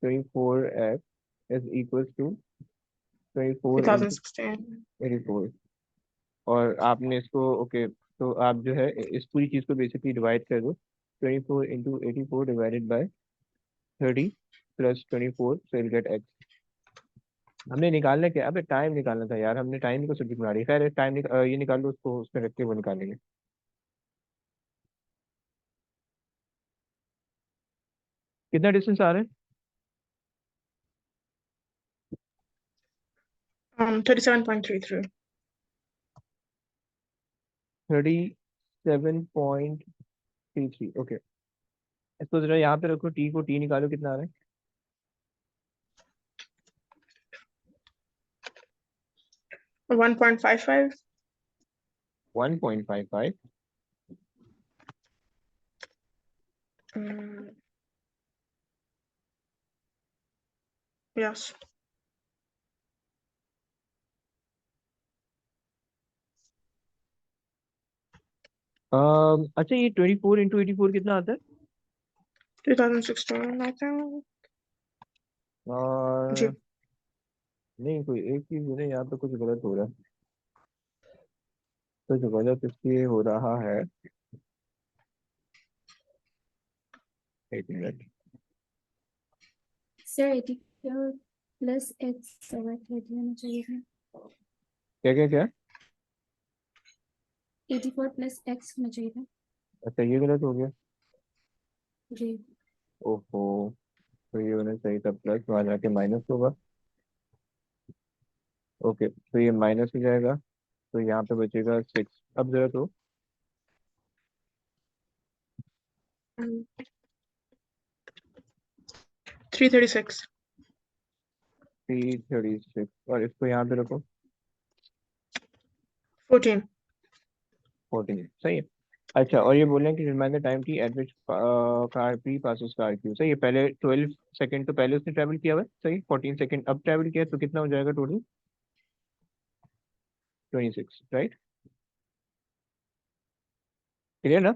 Speaker 1: 24x is equal to 24 into
Speaker 7: 2016.
Speaker 1: 84। और आपने इसको ओके, तो आप जो है इस पूरी चीज़ को बेसिकली डिवाइड कर दो, 24 into 84 divided by 30 plus 24, so you'll get x। हमने निकालना क्या, अबे टाइम निकालना था यार, हमने टाइम को सब्जेक्ट बना रही है। खैर टाइम ये निकाल लो, उसको उसमें रख के वो निकालेंगे। कितना डिस्टेंस आ रहा है?
Speaker 7: 37.33.
Speaker 1: 37.33, ओके। इसको जरा यहाँ पे रखो, टी को टी निकालो, कितना आ रहा है?
Speaker 7: 1.55.
Speaker 1: 1.55।
Speaker 7: Yes.
Speaker 1: अच्छा, ये 24 इंटू 84 कितना आता है?
Speaker 7: 2016, I think. जी.
Speaker 1: और नहीं, कोई एक चीज है यहाँ पे कुछ गलत हो रहा है, कुछ गलत इसलिए हो रहा है। एक minute.
Speaker 3: Sir 84 plus x over 30 होना चाहिए था।
Speaker 1: क्या क्या क्या?
Speaker 3: 84 प्लस एक्स होना चाहिए था।
Speaker 1: अच्छा, ये गलत हो गया।
Speaker 3: जी।
Speaker 1: ओहो, तो ये होना चाहिए था प्लस, वहाँ जाके माइनस होगा। ओके, तो ये माइनस हो जाएगा, तो यहाँ पे बचेगा 6। अब जरा तो
Speaker 7: 336.
Speaker 1: 336, और इसको यहाँ पे रखो
Speaker 7: 14.
Speaker 1: 14, सही है। अच्छा, और ये बोल रहे हैं कि remind the time T eight which car p passes car Q, सही है। पहले 12 सेकंड तो पहले उसने ट्रैवल किया हुआ है, सही। 14 सेकंड अब ट्रैवल किया है, तो कितना हो जाएगा टोटल? 26, राइट। क्लियर ना?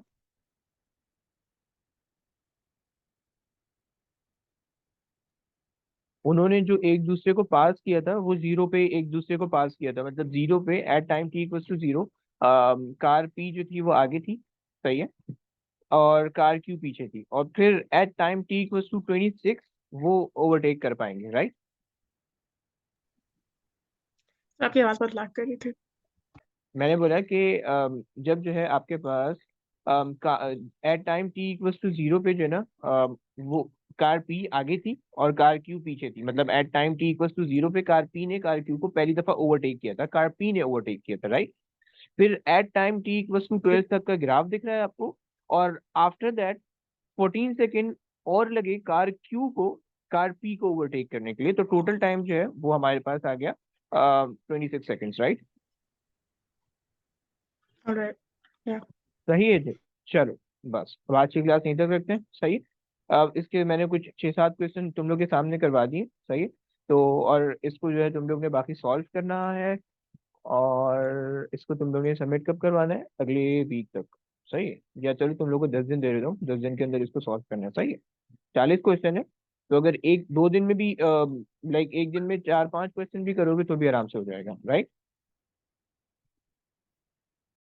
Speaker 1: उन्होंने जो एक दूसरे को पास किया था वो जीरो पे एक दूसरे को पास किया था, मतलब जीरो पे at time t equal to zero car p जो थी वो आगे थी, सही है, और कार क्यू पीछे थी, और फिर at time t equal to 26 वो ओवरटेक कर पाएंगे, राइट।
Speaker 7: आपकी आवाज बहुत लाग कर रही थी.
Speaker 1: मैंने बोला कि जब जो है आपके पास at time t equal to zero पे जो है ना, वो कार पी आगे थी और कार क्यू पीछे थी, मतलब at time t equal to zero पे कार पी ने कार क्यू को पहली दफा ओवरटेक किया था, कार पी ने ओवरटेक किया था, राइट। फिर at time t equal to 12 तक का ग्राफ दिख रहा है आपको, और आफ्टर दैट 14 सेकेंड और लगे कार क्यू को कार पी को ओवरटेक करने के लिए, तो टोटल टाइम जो है वो हमारे पास आ गया 26 seconds, right.
Speaker 7: All right. Yeah.
Speaker 1: सही है जी। चलो, बस अब आज की क्लास यहीं तक रखते हैं, सही है। अब इसके मैंने कुछ 6-7 क्वेश्चन तुम लोग के सामने करवा दिए, सही है। तो और इसको जो है तुम लोग ने बाकी सॉल्व करना है, और इसको तुम लोग ने सबमिट कब करवाना है? अगले वीक तक, सही है। या चलो तुम लोग को 10 दिन दे देता हूँ, 10 दिन के अंदर इसको सॉल्व करना है, सही है। 40 क्वेश्चन है, तो अगर 1-2 दिन में भी लाइक एक दिन में 4-5 क्वेश्चन भी करोगे तो भी आराम से हो जाएगा, राइट।